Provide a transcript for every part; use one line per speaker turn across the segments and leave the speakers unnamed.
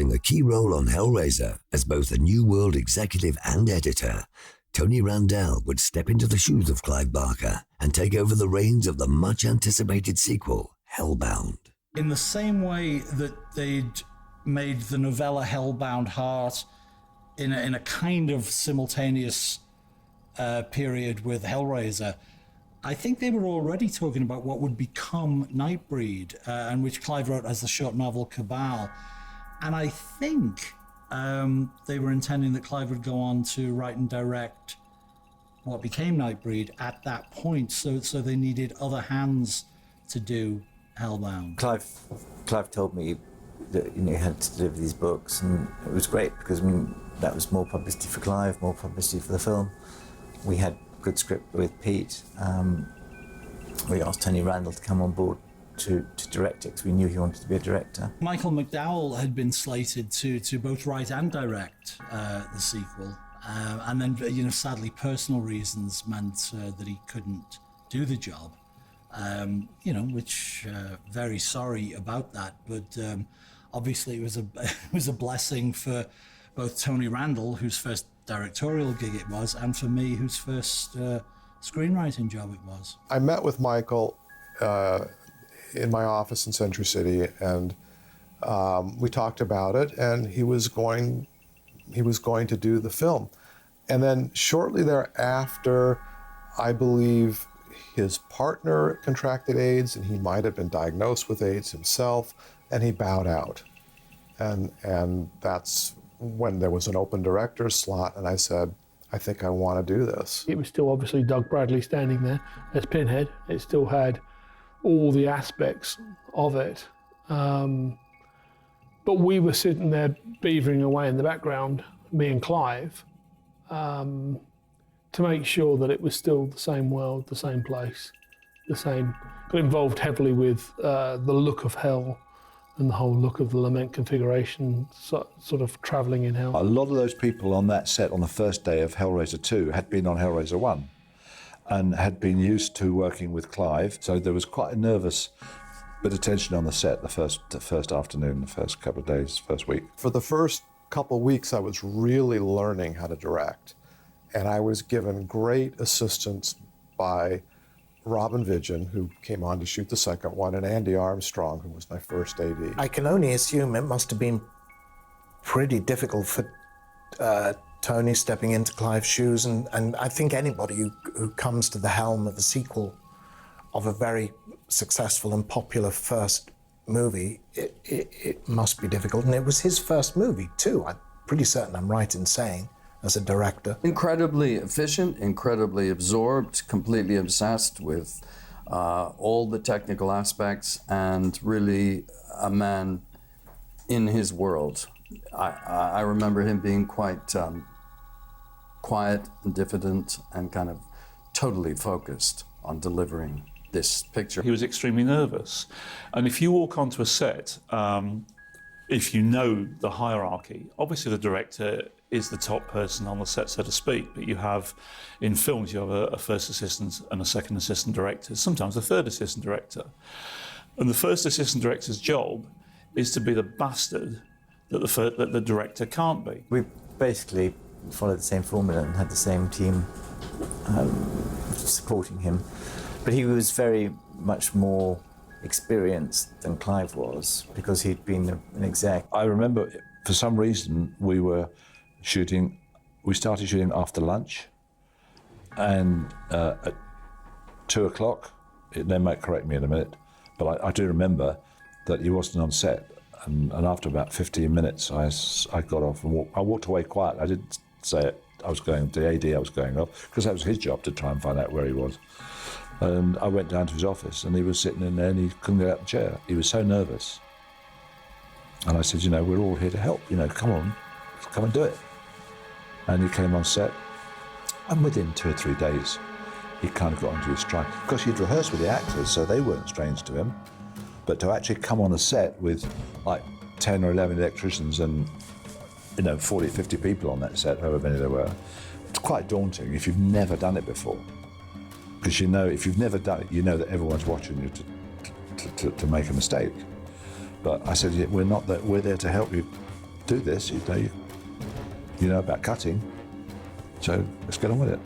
having a key role on Hellraiser as both a New World executive and editor, Tony Randell would step into the shoes of Clive Barker and take over the reins of the much-anticipated sequel, Hellbound.
In the same way that they'd made the novella Hellbound Heart in a kind of simultaneous period with Hellraiser, I think they were already talking about what would become Nightbreed, and which Clive wrote as the short novel Cabal. And I think they were intending that Clive would go on to write and direct what became Nightbreed at that point, so they needed other hands to do Hellbound.
Clive told me that he had to deliver these books, and it was great because that was more publicity for Clive, more publicity for the film. We had a good script with Pete. We asked Tony Randall to come on board to direct it because we knew he wanted to be a director.
Michael McDowell had been slated to both write and direct the sequel, and then sadly personal reasons meant that he couldn't do the job. Which very sorry about that, but obviously it was a blessing for both Tony Randall, whose first directorial gig it was, and for me, whose first screenwriting job it was.
I met with Michael in my office in Century City, and we talked about it, and he was going to do the film. And then shortly thereafter, I believe his partner contracted AIDS, and he might have been diagnosed with AIDS himself, and he bowed out. And that's when there was an open director's slot, and I said, I think I want to do this.
It was still obviously Doug Bradley standing there as Pinhead. It still had all the aspects of it. But we were sitting there beavering away in the background, me and Clive, to make sure that it was still the same world, the same place, the same. Got involved heavily with the look of hell and the whole look of the lament configuration, sort of travelling in hell.
A lot of those people on that set on the first day of Hellraiser II had been on Hellraiser 1 and had been used to working with Clive, so there was quite a nervous bit of tension on the set the first afternoon, the first couple of days, first week.
For the first couple of weeks, I was really learning how to direct, and I was given great assistance by Robin Vidgen, who came on to shoot the second one, and Andy Armstrong, who was my first AD.
I can only assume it must have been pretty difficult for Tony stepping into Clive's shoes, and I think anybody who comes to the helm of a sequel of a very successful and popular first movie, it must be difficult. And it was his first movie too, I'm pretty certain I'm right in saying, as a director.
Incredibly efficient, incredibly absorbed, completely obsessed with all the technical aspects, and really a man in his world. I remember him being quite quiet and diffident and kind of totally focused on delivering this picture.
He was extremely nervous. And if you walk onto a set, if you know the hierarchy, obviously the director is the top person on the set, so to speak, but you have, in films, you have a first assistant and a second assistant director, sometimes a third assistant director. And the first assistant director's job is to be the bastard that the director can't be.
We basically followed the same formula and had the same team supporting him. But he was very much more experienced than Clive was because he'd been an exec.
I remember, for some reason, we started shooting after lunch, and at 2 o'clock, they might correct me in a minute, but I do remember that he wasn't on set, and after about 15 minutes, I got off and I walked away quiet. I didn't say it. I was going to the AD, I was going off, because that was his job to try and find out where he was. And I went down to his office, and he was sitting in there, and he couldn't get out of the chair. He was so nervous. And I said, we're all here to help, come on, come and do it. And he came on set, and within 2 or 3 days, he kind of got onto his stride. Of course, he'd rehearsed with the actors, so they weren't strange to him. But to actually come on a set with like 10 or 11 electricians and 40, 50 people on that set, however many there were, it's quite daunting if you've never done it before. Because if you've never done it, you know that everyone's watching you to make a mistake. But I said, we're not that. We're there to help you do this, you know about cutting, so let's get on with it.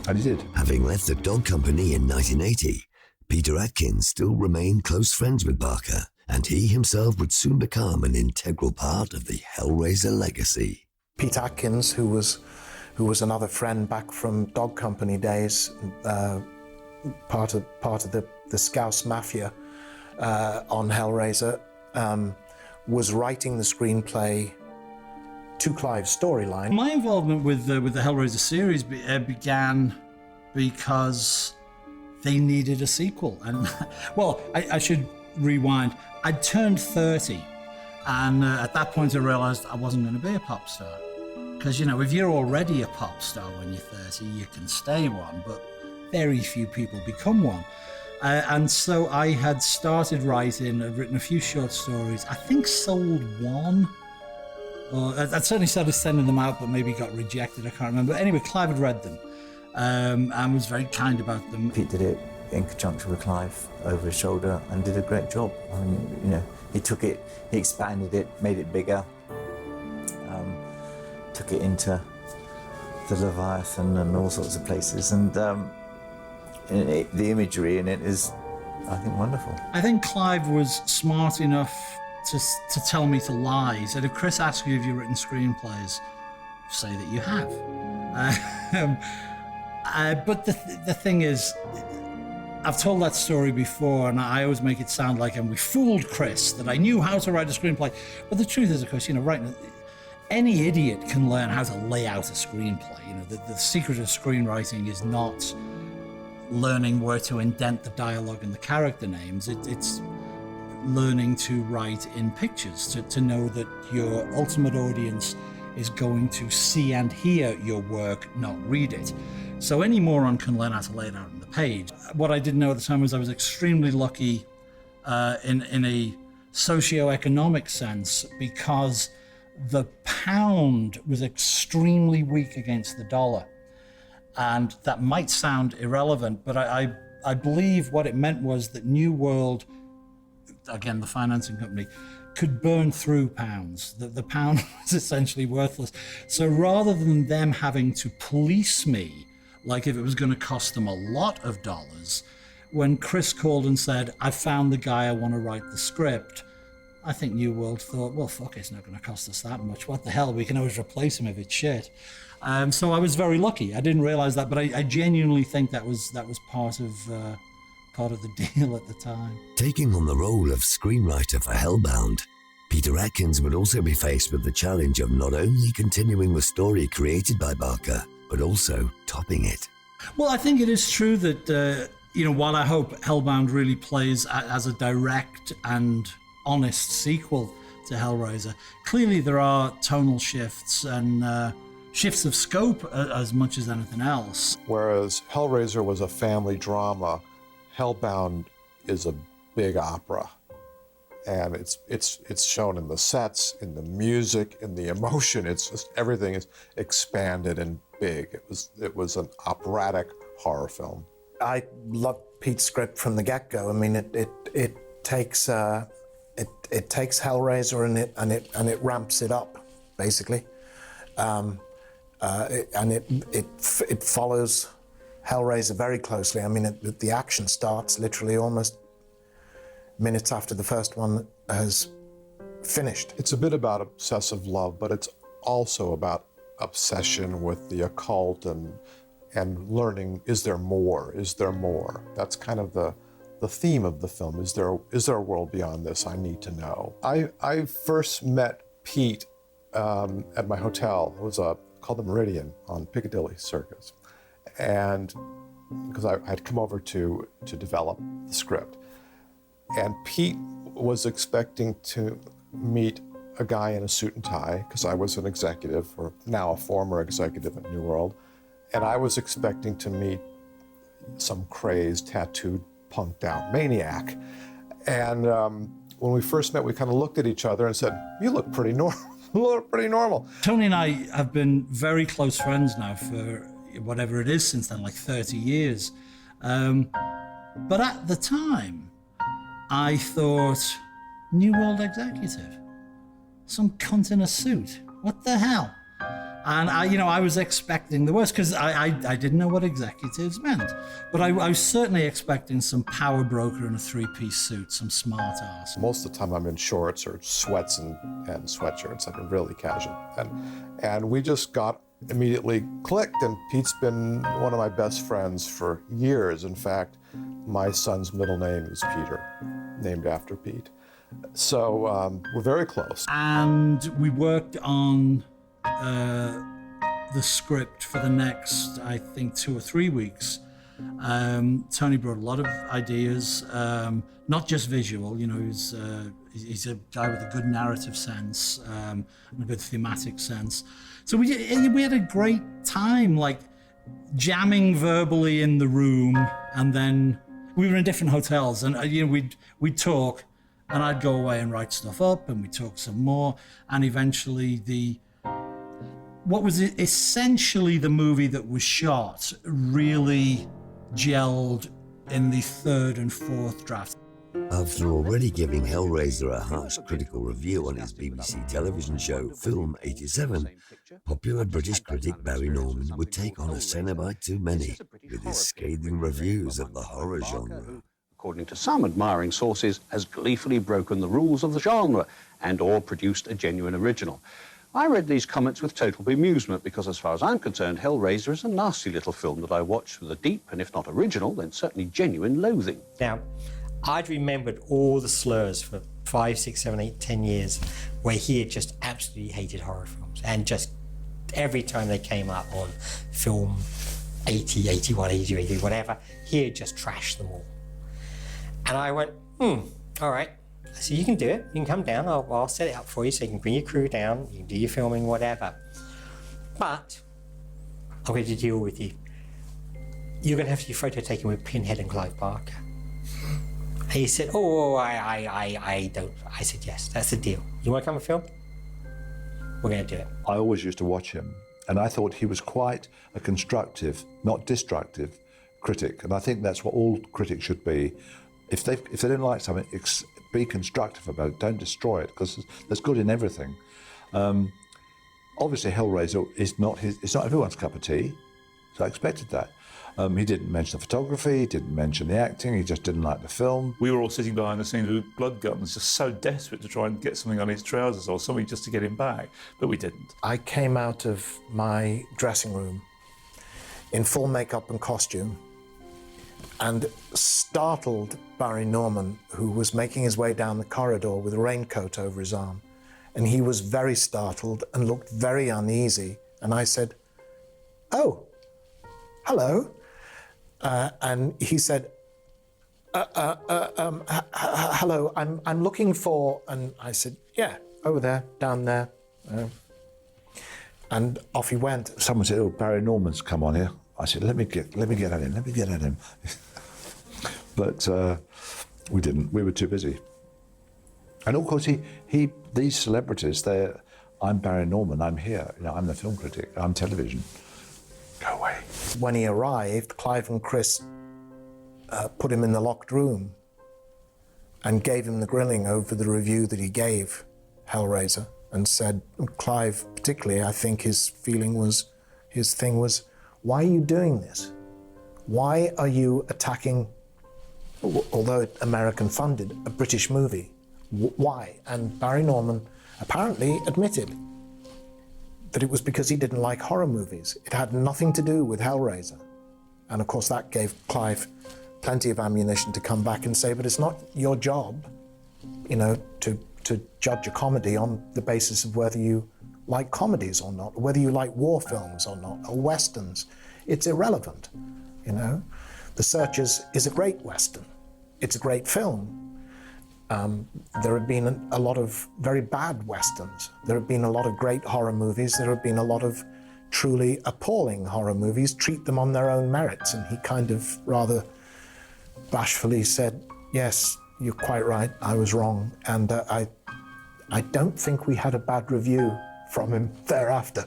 And he did.
Having left the dog company in 1980, Peter Atkins still remained close friends with Barker, and he himself would soon become an integral part of the Hellraiser legacy.
Pete Atkins, who was another friend back from dog company days, part of the Scouse Mafia on Hellraiser, was writing the screenplay to Clive's storyline.
My involvement with the Hellraiser series began because they needed a sequel. And, well, I should rewind. I'd turned 30, and at that point I realised I wasn't going to be a pop star. Because, you know, if you're already a pop star when you're 30, you can stay one, but very few people become one. And so I had started writing, I'd written a few short stories, I think sold one. Or I'd certainly started sending them out, but maybe got rejected, I can't remember. Anyway, Clive had read them and was very kind about them.
Pete did it in conjunction with Clive over his shoulder and did a great job. I mean, you know, he took it, he expanded it, made it bigger, took it into the Leviathan and all sorts of places, and the imagery in it is, I think, wonderful.
I think Clive was smart enough to tell me to lie. He said, if Chris asks you if you've written screenplays, say that you have. But the thing is, I've told that story before, and I always make it sound like we fooled Chris, that I knew how to write a screenplay. But the truth is, of course, you know, any idiot can learn how to lay out a screenplay. You know, the secret of screenwriting is not learning where to indent the dialogue and the character names. It's learning to write in pictures, to know that your ultimate audience is going to see and hear your work, not read it. So any moron can learn how to lay it out on the page. What I didn't know at the time was I was extremely lucky in a socio-economic sense, because the pound was extremely weak against the dollar. And that might sound irrelevant, but I believe what it meant was that New World, again, the financing company, could burn through pounds. The pound was essentially worthless. So rather than them having to police me, like if it was going to cost them a lot of dollars, when Chris called and said, I found the guy, I want to write the script, I think New World thought, well, fuck, it's not going to cost us that much. What the hell? We can always replace him if it's shit. So I was very lucky. I didn't realize that, but I genuinely think that was part of the deal at the time.
Taking on the role of screenwriter for Hellbound, Peter Atkins would also be faced with the challenge of not only continuing the story created by Barker, but also topping it.
Well, I think it is true that, while I hope Hellbound really plays as a direct and honest sequel to Hellraiser, clearly there are tonal shifts and shifts of scope as much as anything else.
Whereas Hellraiser was a family drama, Hellbound is a big opera. And it's shown in the sets, in the music, in the emotion. It's just everything is expanded and big. It was an operatic horror film.
I loved Pete's script from the get-go. I mean, it takes Hellraiser and it ramps it up, basically, and it follows Hellraiser very closely. I mean, the action starts literally almost minutes after the first one has finished.
It's a bit about obsessive love, but it's also about obsession with the occult and learning, is there more? Is there more? That's kind of the theme of the film. Is there a world beyond this? I need to know. I first met Pete at my hotel. It was called the Meridian on Piccadilly Circus. And because I'd come over to develop the script. And Pete was expecting to meet a guy in a suit and tie, because I was an executive, or now a former executive at New World. And I was expecting to meet some crazed, tattooed, punked out maniac. And when we first met, we kind of looked at each other and said, you look pretty normal.
Tony and I have been very close friends now for whatever it is since then, like 30 years. But at the time, I thought, New World executive. some cunt in a suit. What the hell? And I was expecting the worst because I didn't know what executives meant. But I was certainly expecting some power broker in a three-piece suit, some smart ass.
Most of the time I'm in shorts or sweats and sweatshirts, like really casual. And we just got immediately clicked, and Pete's been one of my best friends for years. In fact, my son's middle name is Peter, named after Pete. So we're very close.
And we worked on the script for the next, I think, 2 or 3 weeks. Tony brought a lot of ideas, not just visual. He's a guy with a good narrative sense and a good thematic sense. So we had a great time, like jamming verbally in the room, and then we were in different hotels, and we'd talk, and I'd go away and write stuff up, and we'd talk some more, and eventually what was essentially the movie that was shot really gelled in the 3rd and 4th draft.
After already giving Hellraiser a harsh critical review on his BBC television show Film 87, popular British critic Barry Norman would take on a Cenobite too many with his scathing reviews of the horror genre.
According to some admiring sources, has gleefully broken the rules of the genre and/or produced a genuine original. I read these comments with total bemusement because, as far as I'm concerned, Hellraiser is a nasty little film that I watched with a deep, and if not original, then certainly genuine loathing.
Now, I'd remembered all the slurs for 5, 6, 7, 8, 10 years where he had just absolutely hated horror films, and just every time they came up on film 80, 81, 82, 83, whatever, he had just trashed them all. And I went, all right. I said, you can do it. You can come down. I'll set it up for you so you can bring your crew down. You can do your filming, whatever. But I'm going to deal with you. You're going to have your photo taken with Pinhead and Clive Barker. And he said, I don't. I said, yes, that's the deal. You want to come and film? We're going to do it.
I always used to watch him, and I thought he was quite a constructive, not destructive critic. And I think that's what all critics should be. If they don't like something, be constructive about it. Don't destroy it, because there's good in everything. Obviously, Hellraiser is not everyone's cup of tea, so I expected that. He didn't mention the photography, he didn't mention the acting, he just didn't like the film.
We were all sitting behind the scenes with blood guns, just so desperate to try and get something on his trousers or something just to get him back, but we didn't.
I came out of my dressing room in full makeup and costume and startled Barry Norman, who was making his way down the corridor with a raincoat over his arm. And he was very startled and looked very uneasy. And I said, "Oh, hello." And he said, "Hello, I'm looking for," and I said, "Yeah, over there, down there." And off he went.
Someone said, "Oh, Barry Norman's come on here." I said, let me get at him. But we didn't. We were too busy. And of course, these celebrities, I'm Barry Norman, I'm here. I'm the film critic, I'm television. Go away.
When he arrived, Clive and Chris put him in the locked room and gave him the grilling over the review that he gave Hellraiser, and said, Clive particularly, I think his thing was, why are you doing this? Why are you attacking, although American funded, a British movie? Why? And Barry Norman apparently admitted that it was because he didn't like horror movies. It had nothing to do with Hellraiser. And of course that gave Clive plenty of ammunition to come back and say, but it's not your job, to judge a comedy on the basis of whether you like comedies or not, whether you like war films or not, or westerns. It's irrelevant, The Searchers is a great western. It's a great film. There have been a lot of very bad westerns. There have been a lot of great horror movies. There have been a lot of truly appalling horror movies. Treat them on their own merits. And he kind of rather bashfully said, yes, you're quite right, I was wrong. And I don't think we had a bad review from him thereafter.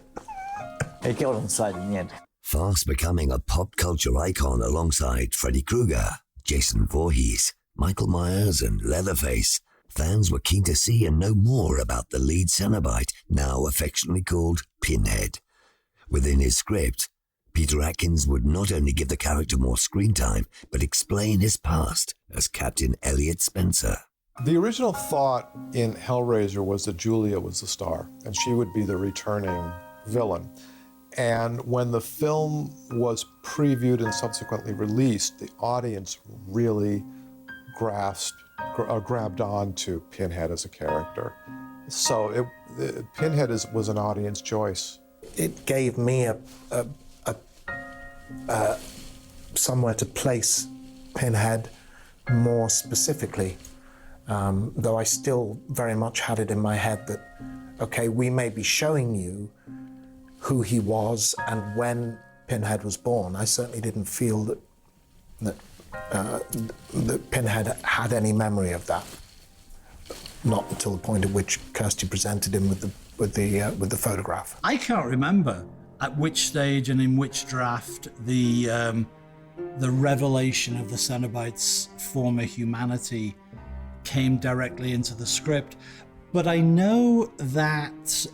He killed on sight in the end.
Fast becoming a pop culture icon alongside Freddy Krueger, Jason Voorhees, Michael Myers and Leatherface, fans were keen to see and know more about the lead Cenobite, now affectionately called Pinhead. Within his script, Peter Atkins would not only give the character more screen time, but explain his past as Captain Elliot Spencer.
The original thought in Hellraiser was that Julia was the star, and she would be the returning villain. And when the film was previewed and subsequently released, the audience really grabbed on to Pinhead as a character. So Pinhead was an audience choice.
It gave me somewhere to place Pinhead more specifically, though I still very much had it in my head that, okay, we may be showing you who he was and when Pinhead was born. I certainly didn't feel that Pinhead had any memory of that. Not until the point at which Kirsty presented him with the photograph.
I can't remember at which stage and in which draft the revelation of the Cenobite's former humanity came directly into the script, but I know that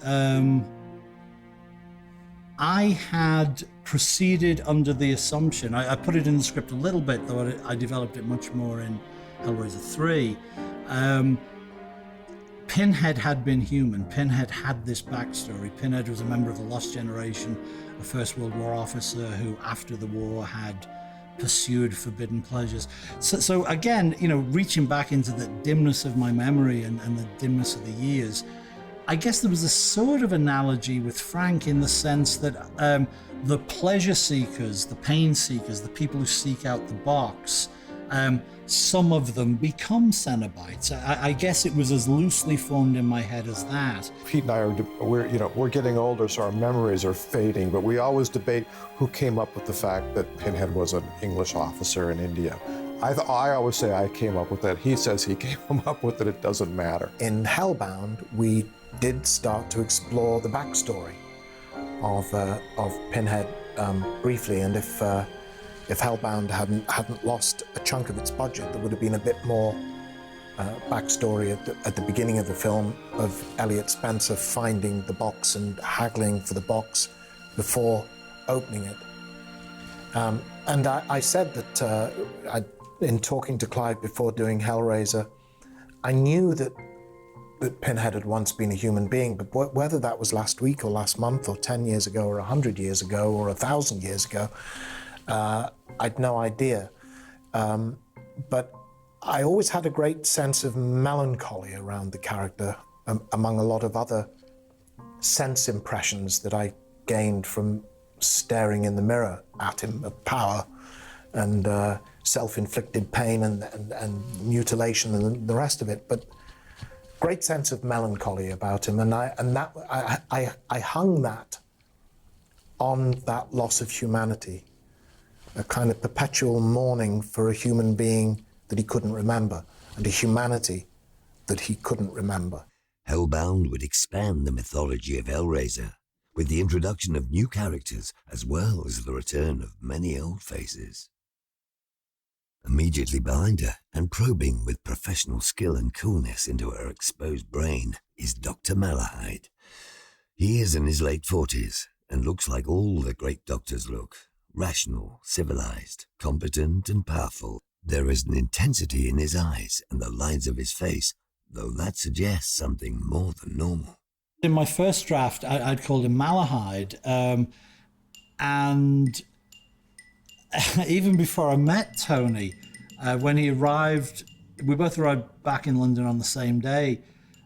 I had proceeded under the assumption, I put it in the script a little bit, though I developed it much more in Hellraiser 3. Pinhead had been human. Pinhead had this backstory. Pinhead was a member of the Lost Generation, a First World War officer who, after the war, had pursued forbidden pleasures. So again, reaching back into the dimness of my memory and the dimness of the years, I guess there was a sort of analogy with Frank in the sense that the pleasure seekers, the pain seekers, the people who seek out the box, some of them become Cenobites. I guess it was as loosely formed in my head as that.
Pete and I we're getting older, so our memories are fading, but we always debate who came up with the fact that Pinhead was an English officer in India. I always say I came up with it. He says he came up with it. It doesn't matter.
In Hellbound, we did start to explore the backstory of Pinhead briefly, and if Hellbound hadn't lost a chunk of its budget, there would have been a bit more backstory at the beginning of the film of Elliot Spencer finding the box and haggling for the box before opening it. And I said that in talking to Clive before doing Hellraiser, I knew that Pinhead had once been a human being, but whether that was last week or last month or 10 years ago or 100 years ago or 1,000 years ago, I'd no idea. But I always had a great sense of melancholy around the character, among a lot of other sense impressions that I gained from staring in the mirror at him, of power and self-inflicted pain and mutilation and the rest of it. But great sense of melancholy about him, and I hung that on that loss of humanity, a kind of perpetual mourning for a human being that he couldn't remember, and a humanity that he couldn't remember.
Hellbound would expand the mythology of Hellraiser with the introduction of new characters as well as the return of many old faces. Immediately behind her, and probing with professional skill and coolness into her exposed brain, is Dr. Malahide. He is in his late 40s and looks like all the great doctors look. Rational, civilized, competent and powerful. There is an intensity in his eyes and the lines of his face, though that suggests something more than normal.
In my first draft, I'd called him Malahide, and even before I met Tony, when he arrived, we both arrived back in London on the same day,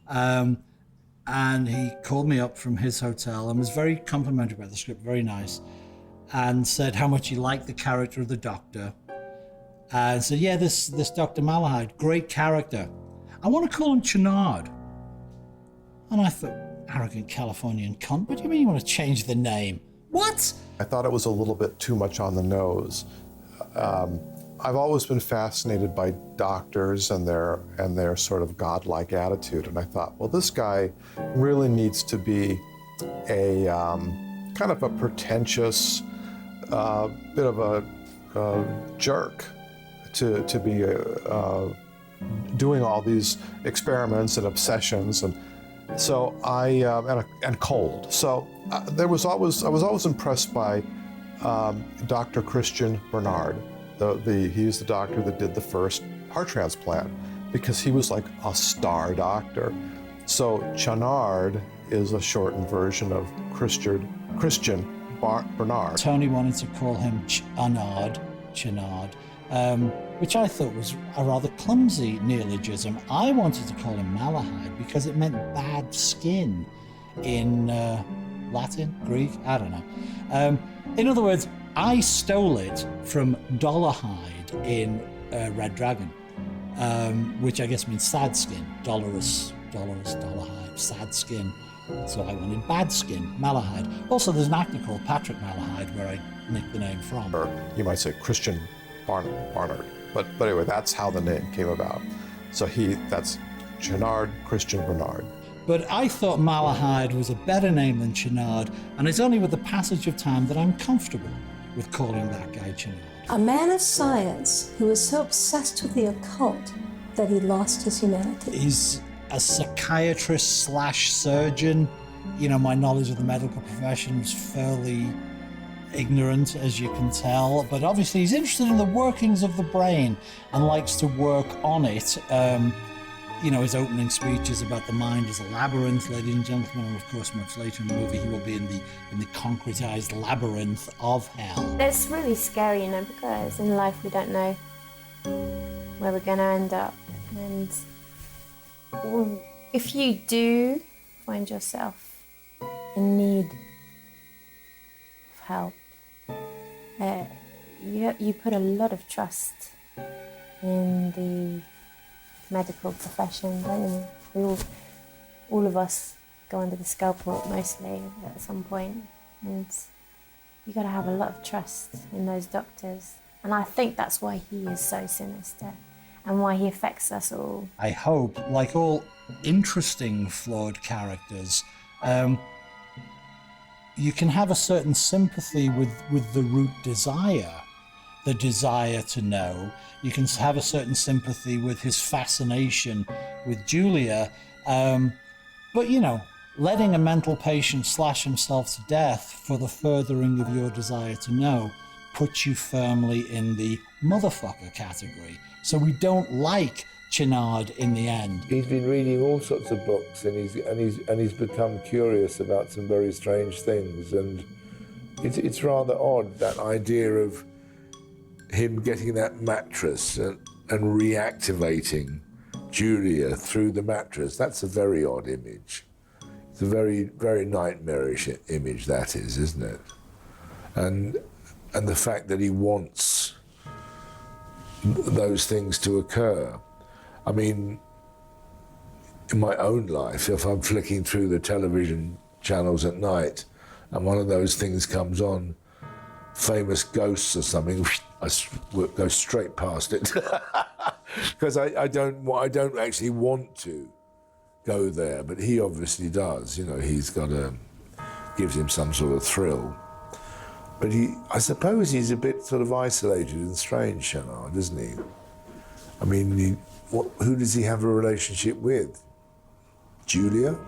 and he called me up from his hotel and was very complimentary about the script, very nice, and said how much he liked the character of the Doctor, and said, yeah, this Dr. Malahide, great character. I want to call him Chenard. And I thought, arrogant Californian cunt, what do you mean you want to change the name? What?
I thought it was a little bit too much on the nose. I've always been fascinated by doctors and their sort of godlike attitude, and I thought, well, this guy really needs to be a kind of a pretentious, bit of a jerk to be doing all these experiments and obsessions, and so and cold. So I was always impressed by Dr. Christian Barnard. He's the doctor that did the first heart transplant, because he was like a star doctor. So Channard is a shortened version of Christian Barnard.
Tony wanted to call him Channard, which I thought was a rather clumsy neologism. I wanted to call him Malahide because it meant bad skin in Latin, Greek, I don't know. In other words, I stole it from Dollarhide in Red Dragon, which I guess means sad skin. Dolorous, Dollarhide, sad skin. So I wanted bad skin, Malahide. Also, there's an actor called Patrick Malahide where I nicked the name from.
Or you might say Christian Barnard. But anyway, that's how the name came about. So that's Channard Christian Barnard.
But I thought Malahide was a better name than Channard, and it's only with the passage of time that I'm comfortable with calling that guy Channard.
A man of science who was so obsessed with the occult that he lost his humanity.
He's a psychiatrist / surgeon. You know, my knowledge of the medical profession is fairly ignorant, as you can tell, but obviously he's interested in the workings of the brain and likes to work on it. You know, his opening speech is about the mind as a labyrinth, ladies and gentlemen, and of course much later in the movie he will be in the concretized labyrinth of hell.
It's really scary, you know, because in life we don't know where we're going to end up, and if you do find yourself in need of help, you put a lot of trust in the medical profession, don't you? All of us go under the scalpel mostly at some point, and you got to have a lot of trust in those doctors. And I think that's why he is so sinister and why he affects us all.
I hope, like all interesting flawed characters, you can have a certain sympathy with the root desire, the desire to know. You can have a certain sympathy with his fascination with Julia. But, you know, letting a mental patient slash himself to death for the furthering of your desire to know puts you firmly in the motherfucker category. So we don't like Channard in the end.
He's been reading all sorts of books, and he's become curious about some very strange things, and it's rather odd, that idea of him getting that mattress and reactivating Julia through the mattress. That's a very odd image. It's a very, very nightmarish image, that is, isn't it? And the fact that he wants those things to occur. I mean, in my own life, if I'm flicking through the television channels at night and one of those things comes on, famous ghosts or something, I go straight past it because I don't actually want to go there, but he obviously does. You know, gives him some sort of thrill. But I suppose he's a bit sort of isolated and strange, Channard, isn't he? I mean, who does he have a relationship with? Julia?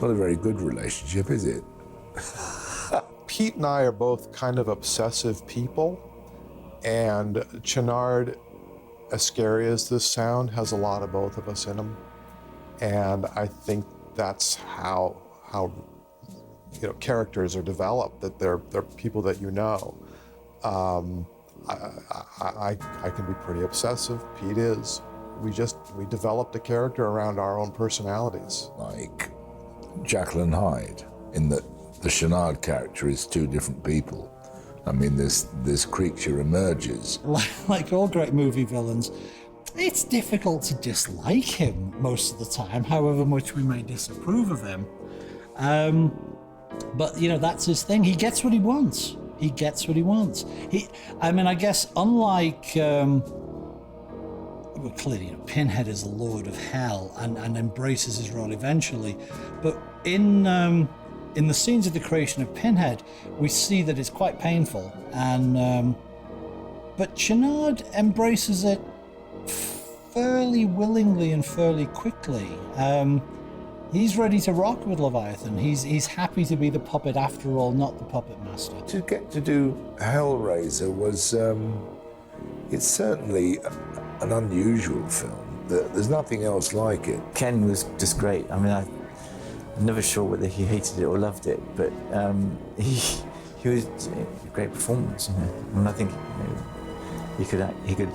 Not a very good relationship, is it?
Pete and I are both kind of obsessive people, and Channard, as scary as this sound, has a lot of both of us in him. And I think that's how characters are developed, that they're people that you know. I can be pretty obsessive. Pete is. We developed a character around our own personalities.
Like Jekyll and Hyde, in that the Channard character is two different people. I mean, this creature emerges.
Like all great movie villains, it's difficult to dislike him most of the time, however much we may disapprove of him. But, you know, that's his thing. He gets what he wants. He gets what he wants. I guess unlike, well, clearly, you know, Pinhead is a lord of hell and embraces his role eventually. But in the scenes of the creation of Pinhead, we see that it's quite painful. But Channard embraces it fairly willingly and fairly quickly. He's ready to rock with Leviathan. He's happy to be the puppet after all, not the puppet master.
To get to do Hellraiser was, it's certainly an unusual film. There's nothing else like it.
Ken was just great. I mean, I'm never sure whether he hated it or loved it, but he was a great performance. You know? I mean, I think he could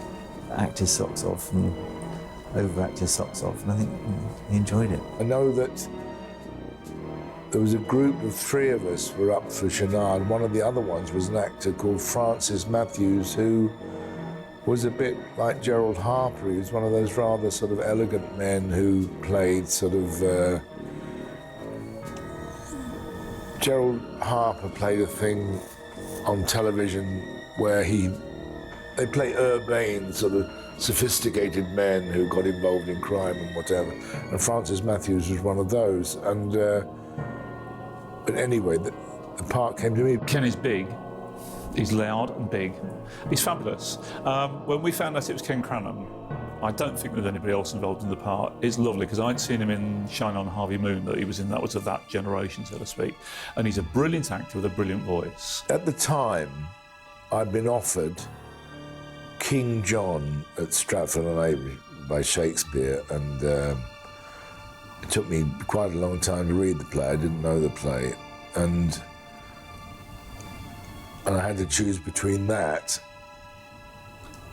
act his socks off and overact his socks off, and I think he enjoyed it.
I know that there was a group of 3 of us were up for Shenard. One of the other ones was an actor called Francis Matthews, who was a bit like Gerald Harper. He was one of those rather sort of elegant men who played sort of... Gerald Harper played a thing on television where they play urbane, sort of sophisticated men who got involved in crime and whatever. And Francis Matthews was one of those. And but anyway, the part came to me.
Ken is big. He's loud and big. He's fabulous. When we found out it was Ken Cranham, I don't think there was anybody else involved in the part. It's lovely because I'd seen him in Shine On Harvey Moon, that he was in. That was of that generation, so to speak. And he's a brilliant actor with a brilliant voice.
At the time, I'd been offered King John at Stratford-on-Avon by Shakespeare, and it took me quite a long time to read the play. I didn't know the play, and I had to choose between that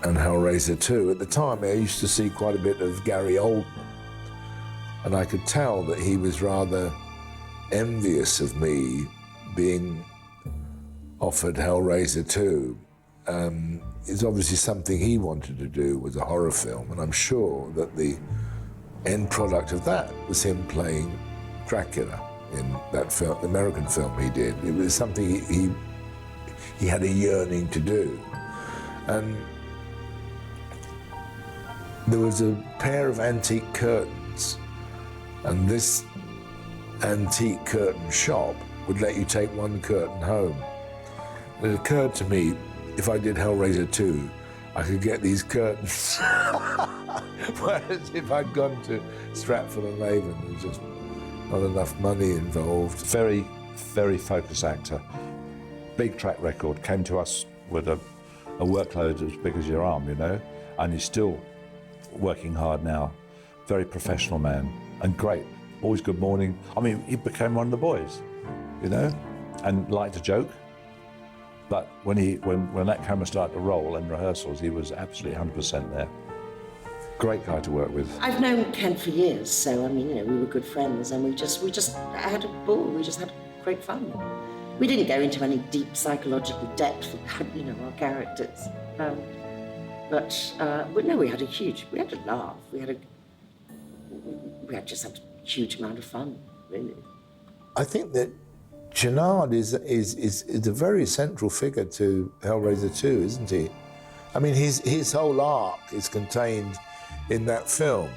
and Hellraiser II. At the time, I used to see quite a bit of Gary Oldman, and I could tell that he was rather envious of me being offered Hellraiser II. It's obviously something he wanted to do, was a horror film, and I'm sure that the end product of that was him playing Dracula in that film, the American film he did. It was something he had a yearning to do. And there was a pair of antique curtains, and this antique curtain shop would let you take one curtain home. And it occurred to me, if I did Hellraiser 2, I could get these curtains. Whereas if I'd gone to Stratford-on-Avon, there was just not enough money involved.
Very, very focused actor. Big track record. Came to us with a workload as big as your arm, you know, and he's still working hard now. Very professional man and great. Always good morning. I mean, he became one of the boys, you know, and liked to joke. But when that camera started to roll in rehearsals, he was absolutely 100% there. Great guy to work with.
I've known Ken for years, so I mean, you know, we were good friends, and we just had a ball. We just had great fun. We didn't go into any deep psychological depth about, you know, our characters. But no, we had a laugh. We just had a huge amount of fun, really.
I think that Chennard is a very central figure to Hellraiser 2, isn't he? I mean, his whole arc is contained in that film,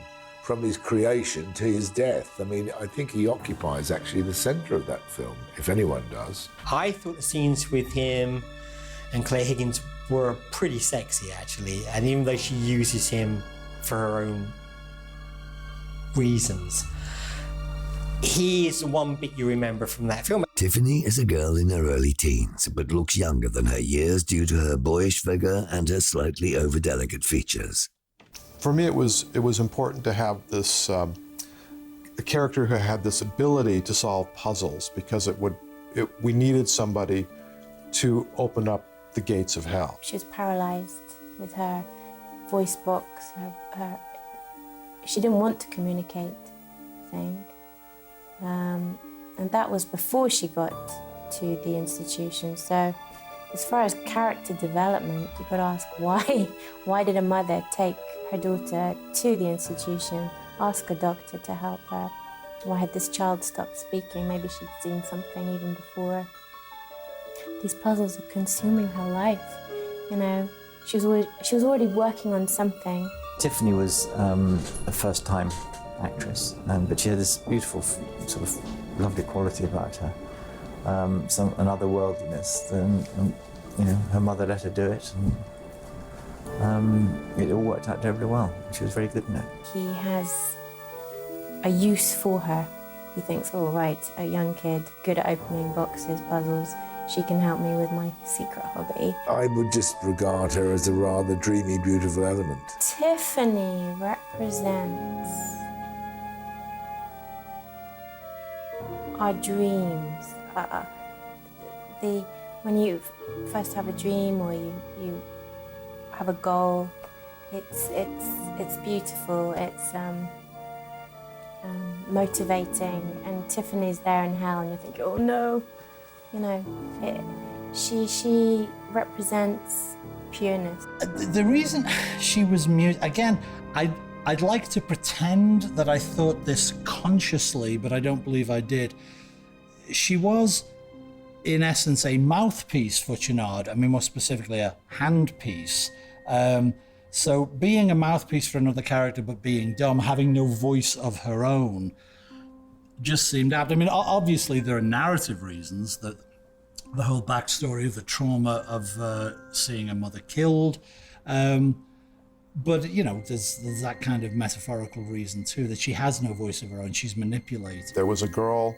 from his creation to his death. I mean, I think he occupies actually the centre of that film, if anyone does.
I thought the scenes with him and Claire Higgins were pretty sexy, actually, and even though she uses him for her own reasons, he is the one bit you remember from that film.
Tiffany is a girl in her early teens, but looks younger than her years due to her boyish figure and her slightly over-delicate features.
For me, it was important to have this a character who had this ability to solve puzzles, because we needed somebody to open up the gates of hell.
She was paralyzed with her voice box. She didn't want to communicate, I think. And that was before she got to the institution. So as far as character development, you could ask why did a mother take her daughter to the institution, ask a doctor to help her? Why had this child stopped speaking? Maybe she'd seen something even before. These puzzles are consuming her life, you know. She was already working on something.
Tiffany was a first-time actress, but she had this beautiful, sort of lovely quality about her, an otherworldliness. You know, her mother let her do it, it all worked out terribly well. She was very good in it.
He has a use for her. He thinks, oh, right, a young kid, good at opening boxes, puzzles. She can help me with my secret hobby.
I would just regard her as a rather dreamy, beautiful element.
Tiffany represents our dreams. When you first have a dream or you have a goal, it's beautiful. It's motivating, and Tiffany's there in hell, and you think, oh no, you know, she represents pureness.
The reason she was mute, again, I'd like to pretend that I thought this consciously, but I don't believe I did. She was, in essence, a mouthpiece for Chouinard. I mean, more specifically, a handpiece. So being a mouthpiece for another character but being dumb, having no voice of her own, just seemed apt. I mean, obviously there are narrative reasons, that the whole backstory of the trauma of seeing a mother killed, but you know, there's that kind of metaphorical reason too, that she has no voice of her own, she's manipulated.
There was a girl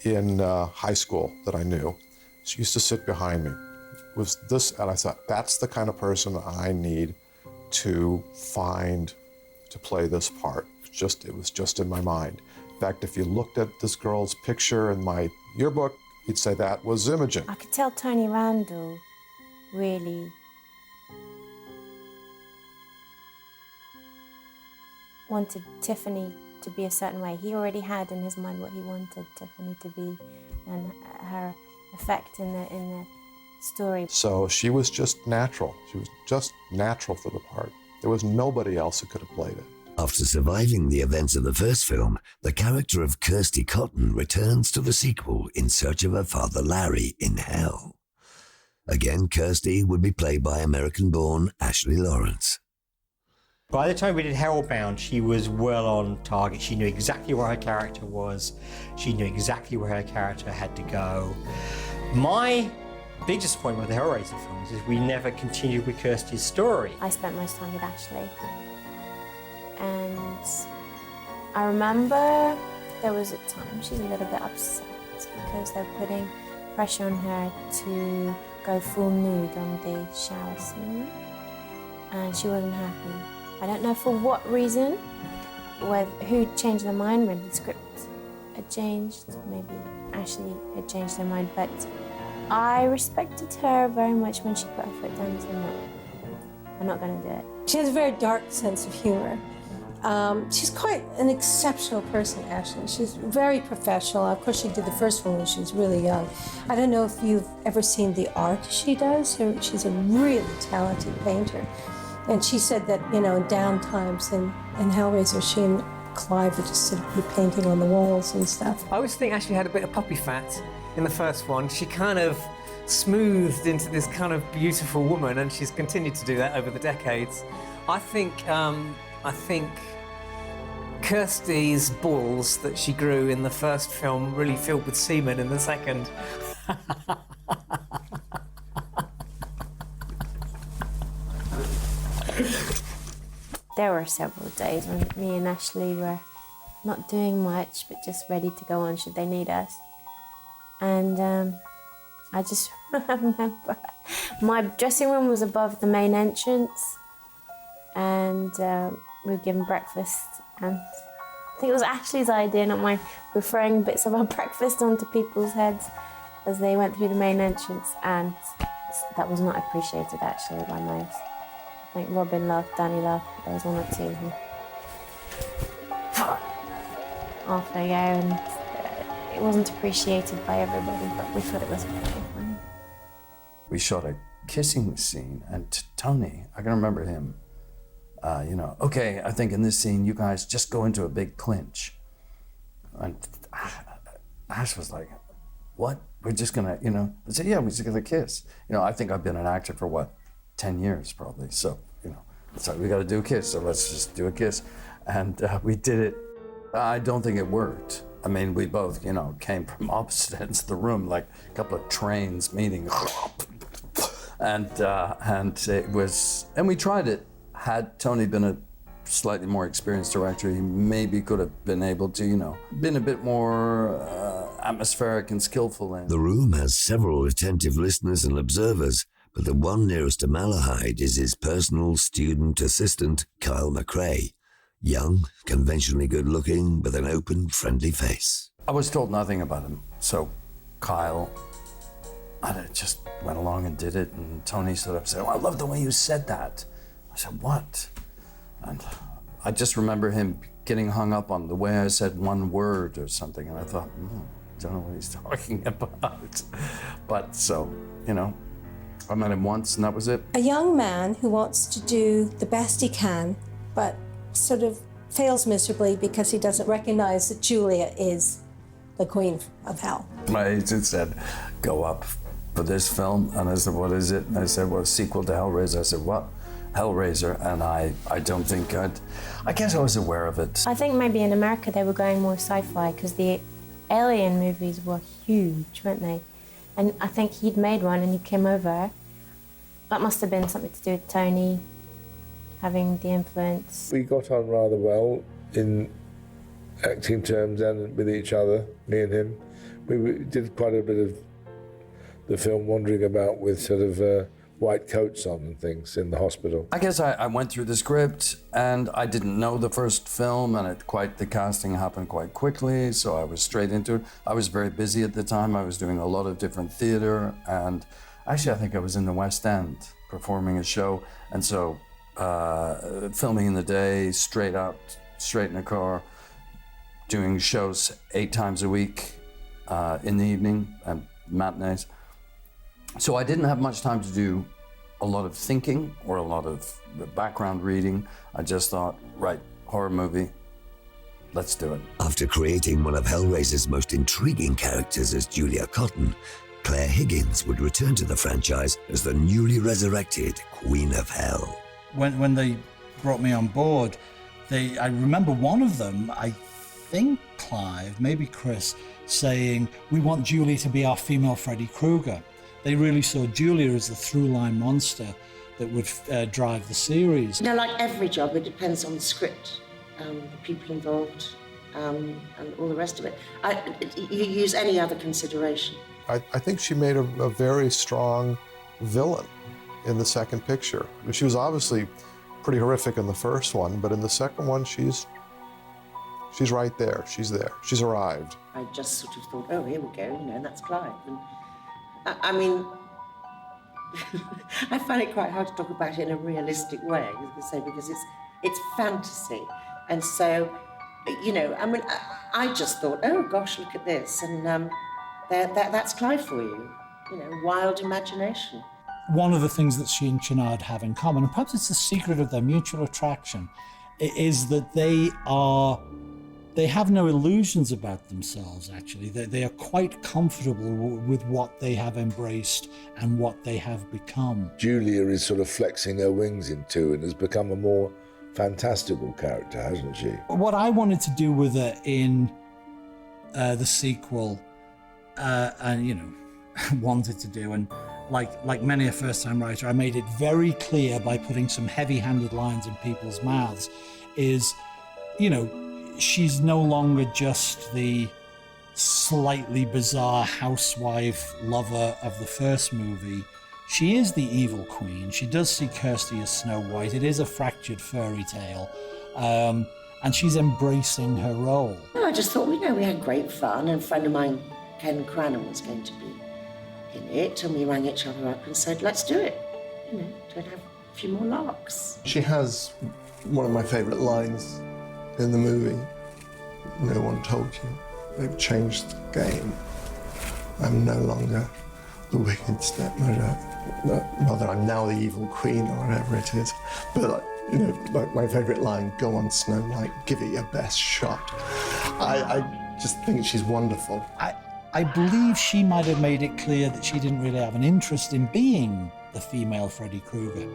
in high school that I knew. She used to sit behind me. It was this, and I thought, that's the kind of person I need to find to play this part. It was just in my mind. In fact, if you looked at this girl's picture in my yearbook, you'd say that was Imogen.
I could tell Tony Randall really wanted Tiffany to be a certain way. He already had in his mind what he wanted Tiffany to be, and her effect in the story.
So she was just natural. She was just natural for the part. There was nobody else who could have played it.
After surviving the events of the first film, the character of Kirsty Cotton returns to the sequel in search of her father Larry in hell. Again, Kirsty would be played by American-born Ashley Lawrence.
By the time we did Hellbound, she was well on target. She knew exactly where her character was. She knew exactly where her character had to go. My big disappointment with the Hellraiser films is we never continued with Kirsty's story.
I spent most time with Ashley. And I remember there was a time she was a little bit upset because they're putting pressure on her to go full nude on the shower scene. And she wasn't happy. I don't know for what reason, who changed their mind, when the script had changed, maybe Ashley had changed her mind, but I respected her very much when she put her foot down and said, no, I'm not going to do it.
She has a very dark sense of humor. She's quite an exceptional person, Ashley. She's very professional. Of course, she did the first one when she was really young. I don't know if you've ever seen the art she does. She's a really talented painter. And she said that, you know, in down times in Hellraiser, she and Clive would just sort of be painting on the walls and stuff.
I always think Ashley had a bit of puppy fat in the first one. She kind of smoothed into this kind of beautiful woman, and she's continued to do that over the decades. I think Kirsty's balls that she grew in the first film really filled with semen in the second.
There were several days when me and Ashley were not doing much, but just ready to go on should they need us. And I just remember my dressing room was above the main entrance, and we were given breakfast, and I think it was Ashley's idea, not mine. We were throwing bits of our breakfast onto people's heads as they went through the main entrance, and that was not appreciated actually by most. I think Robin laughed, Danny laughed, but there was one or two who off they go, and it wasn't appreciated by everybody, but we thought it was very funny.
We shot a kissing scene, and Tony, I can remember him, okay, I think in this scene you guys just go into a big clinch. And Ash was like, what? We're just gonna, I said, yeah, we're just gonna kiss. I think I've been an actor for 10 years probably. So, so we gotta do a kiss, so let's just do a kiss. And we did it. I don't think it worked. I mean, we both, came from opposite ends of the room, like a couple of trains meeting. And it was, and we tried it. Had Tony been a slightly more experienced director, he maybe could have been able to, you know, been a bit more atmospheric and skillful in.
The room has several attentive listeners and observers, but the one nearest to Malahide is his personal student assistant, Kyle McRae. Young, conventionally good-looking, with an open, friendly face.
I was told nothing about him, so Kyle, I just went along and did it, and Tony stood up and said, "Oh, I love the way you said that." I said, "What?" And I just remember him getting hung up on the way I said one word or something, and I thought, I don't know what he's talking about. But so, you know, I met him once and that was it.
A young man who wants to do the best he can, but sort of fails miserably because he doesn't recognize that Julia is the queen of hell.
My agent said, "Go up for this film," and I said, "What is it?" And I said, "Well, a sequel to Hellraiser." I said, "What?" Hellraiser, and I don't think I guess I was aware of it.
I think maybe in America they were going more sci-fi because the Alien movies were huge, weren't they? And I think he'd made one and he came over. That must have been something to do with Tony having the influence.
We got on rather well in acting terms and with each other, me and him. We did quite a bit of the film wandering about with sort of white coats on and things in the hospital.
I guess I went through the script and I didn't know the first film, and the casting happened quite quickly, so I was straight into it. I was very busy at the time. I was doing a lot of different theater, and actually I think I was in the West End performing a show, and so filming in the day, straight in the car, doing shows 8 times a week in the evening and matinees. So I didn't have much time to do a lot of thinking or a lot of background reading. I just thought, right, horror movie, let's do it.
After creating one of Hellraiser's most intriguing characters as Julia Cotton, Claire Higgins would return to the franchise as the newly resurrected Queen of Hell.
When they brought me on board, I remember one of them, I think Clive, maybe Chris, saying, "We want Julie to be our female Freddy Krueger." They really saw Julia as the through-line monster that would drive the series.
You know, like every job, it depends on the script, the people involved, and all the rest of it. You use any other consideration.
I think she made a very strong villain in the second picture. She was obviously pretty horrific in the first one, but in the second one, she's right there. She's there. She's arrived.
I just sort of thought, oh, here we go, you know, and that's Clive. And, I mean, I find it quite hard to talk about it in a realistic way, as I say, because it's fantasy. And so, you know, I mean, I just thought, oh gosh, look at this, and that's Clive for you. You know, wild imagination.
One of the things that she and Chenard have in common, and perhaps it's the secret of their mutual attraction, is that they have no illusions about themselves, actually. They are quite comfortable with what they have embraced and what they have become.
Julia is sort of flexing her wings in two and has become a more fantastical character, hasn't she?
What I wanted to do with her in the sequel, and, you know, wanted to do, and like many a first-time writer, I made it very clear by putting some heavy-handed lines in people's mouths, is, you know, she's no longer just the slightly bizarre housewife lover of the first movie. She is the evil queen. She does see Kirsty as Snow White. It is a fractured fairy tale. And she's embracing her role.
No, I just thought, we had great fun, and a friend of mine, Ken Cranham, was going to be in it, and we rang each other up and said, let's do it. You know, to have a few more larks.
She has one of my favourite lines in the movie. No one told you. They've changed the game. I'm no longer the wicked stepmother. Rather, I'm now the evil queen, or whatever it is. But, you know, like my favourite line, go on, Snow White, give it your best shot. I just think she's wonderful.
I believe she might have made it clear that she didn't really have an interest in being the female Freddy Krueger.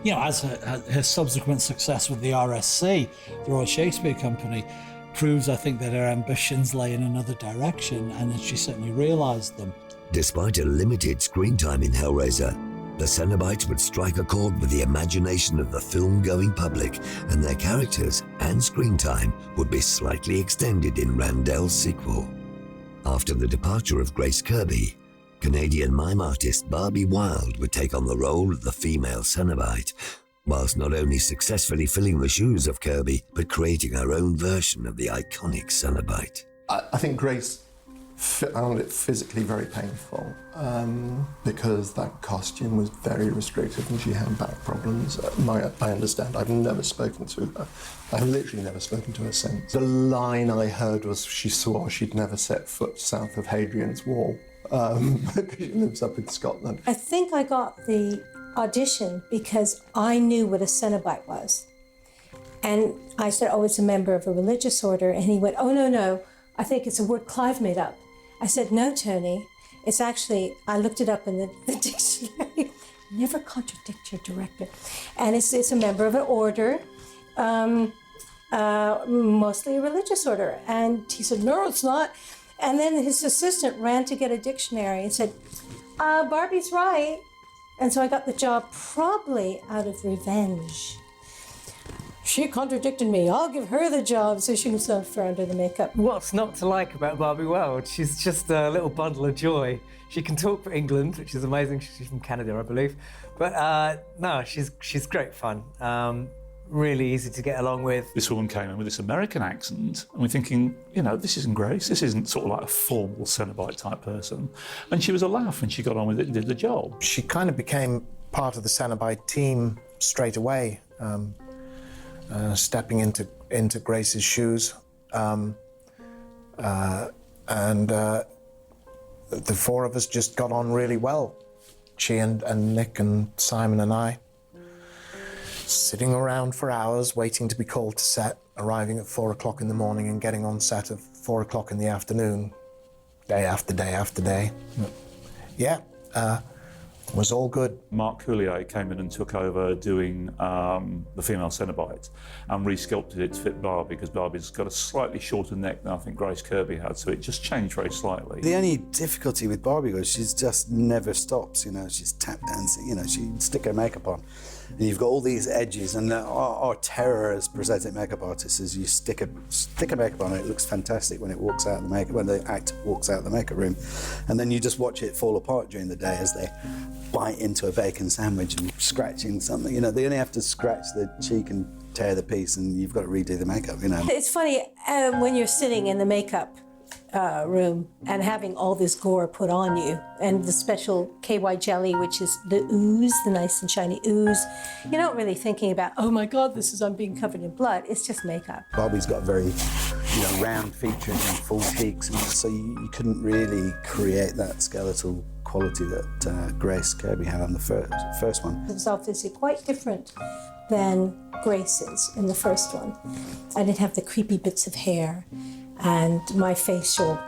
You know, as her subsequent success with the RSC, the Royal Shakespeare Company, proves, I think, that her ambitions lay in another direction, and that she certainly realised them.
Despite a limited screen time in Hellraiser, the Cenobites would strike a chord with the imagination of the film-going public, and their characters and screen time would be slightly extended in Randell's sequel. After the departure of Grace Kirby, Canadian mime artist Barbie Wilde would take on the role of the female Cenobite, whilst not only successfully filling the shoes of Kirby, but creating her own version of the iconic Cenobite.
I think Grace found it physically very painful because that costume was very restrictive and she had back problems. I understand. I've never spoken to her. I've literally never spoken to her since. The line I heard was she swore she'd never set foot south of Hadrian's Wall because she lives up in Scotland.
I think I got the audition because I knew what a Cenobite was. And I said, oh, it's a member of a religious order. And he went, oh, no, I think it's a word Clive made up. I said, no, Tony, it's actually, I looked it up in the dictionary. Never contradict your director. And it's a member of an order, mostly a religious order. And he said, no, it's not. And then his assistant ran to get a dictionary and said, Barbie's right. And so I got the job probably out of revenge. She contradicted me. I'll give her the job so she can stuff her under the makeup.
What's not to like about Barbie Wilde? She's just a little bundle of joy. She can talk for England, which is amazing. She's from Canada, I believe. But no, she's great fun. Really easy to get along with.
This woman came in with this American accent, and we're thinking, this isn't Grace. This isn't sort of like a formal Cenobite type person. And she was a laugh, and she got on with it and did the job.
She kind of became part of the Cenobite team straight away. Stepping into Grace's shoes, and the four of us just got on really well. She and Nick and Simon and I, sitting around for hours waiting to be called to set, arriving at 4 o'clock in the morning and getting on set at 4 o'clock in the afternoon, day after day after day. Yeah. Was all good.
Mark Coulier came in and took over doing the female Cenobite and re-sculpted it to fit Barbie, because Barbie's got a slightly shorter neck than I think Grace Kirby had, so it just changed very slightly.
The only difficulty with Barbie was she's just never stops, she's tap dancing, she'd stick her makeup on. And you've got all these edges, and our terror as prosthetic makeup artists is you stick a makeup on it looks fantastic when it walks out of the makeup, when the actor walks out of the makeup room, and then you just watch it fall apart during the day as they bite into a bacon sandwich and scratching something. They only have to scratch the cheek and tear the piece, and you've got to redo the makeup.
It's funny when you're sitting in the makeup room and having all this gore put on you, and the special KY jelly, which is the ooze, the nice and shiny ooze. You're not really thinking about, oh my God, I'm being covered in blood. It's just makeup.
Barbie's got very, round features and full cheeks, and so you couldn't really create that skeletal quality that Grace Kirby had on the first one.
It was obviously quite different than Grace's in the first one. I didn't have the creepy bits of hair, and my facial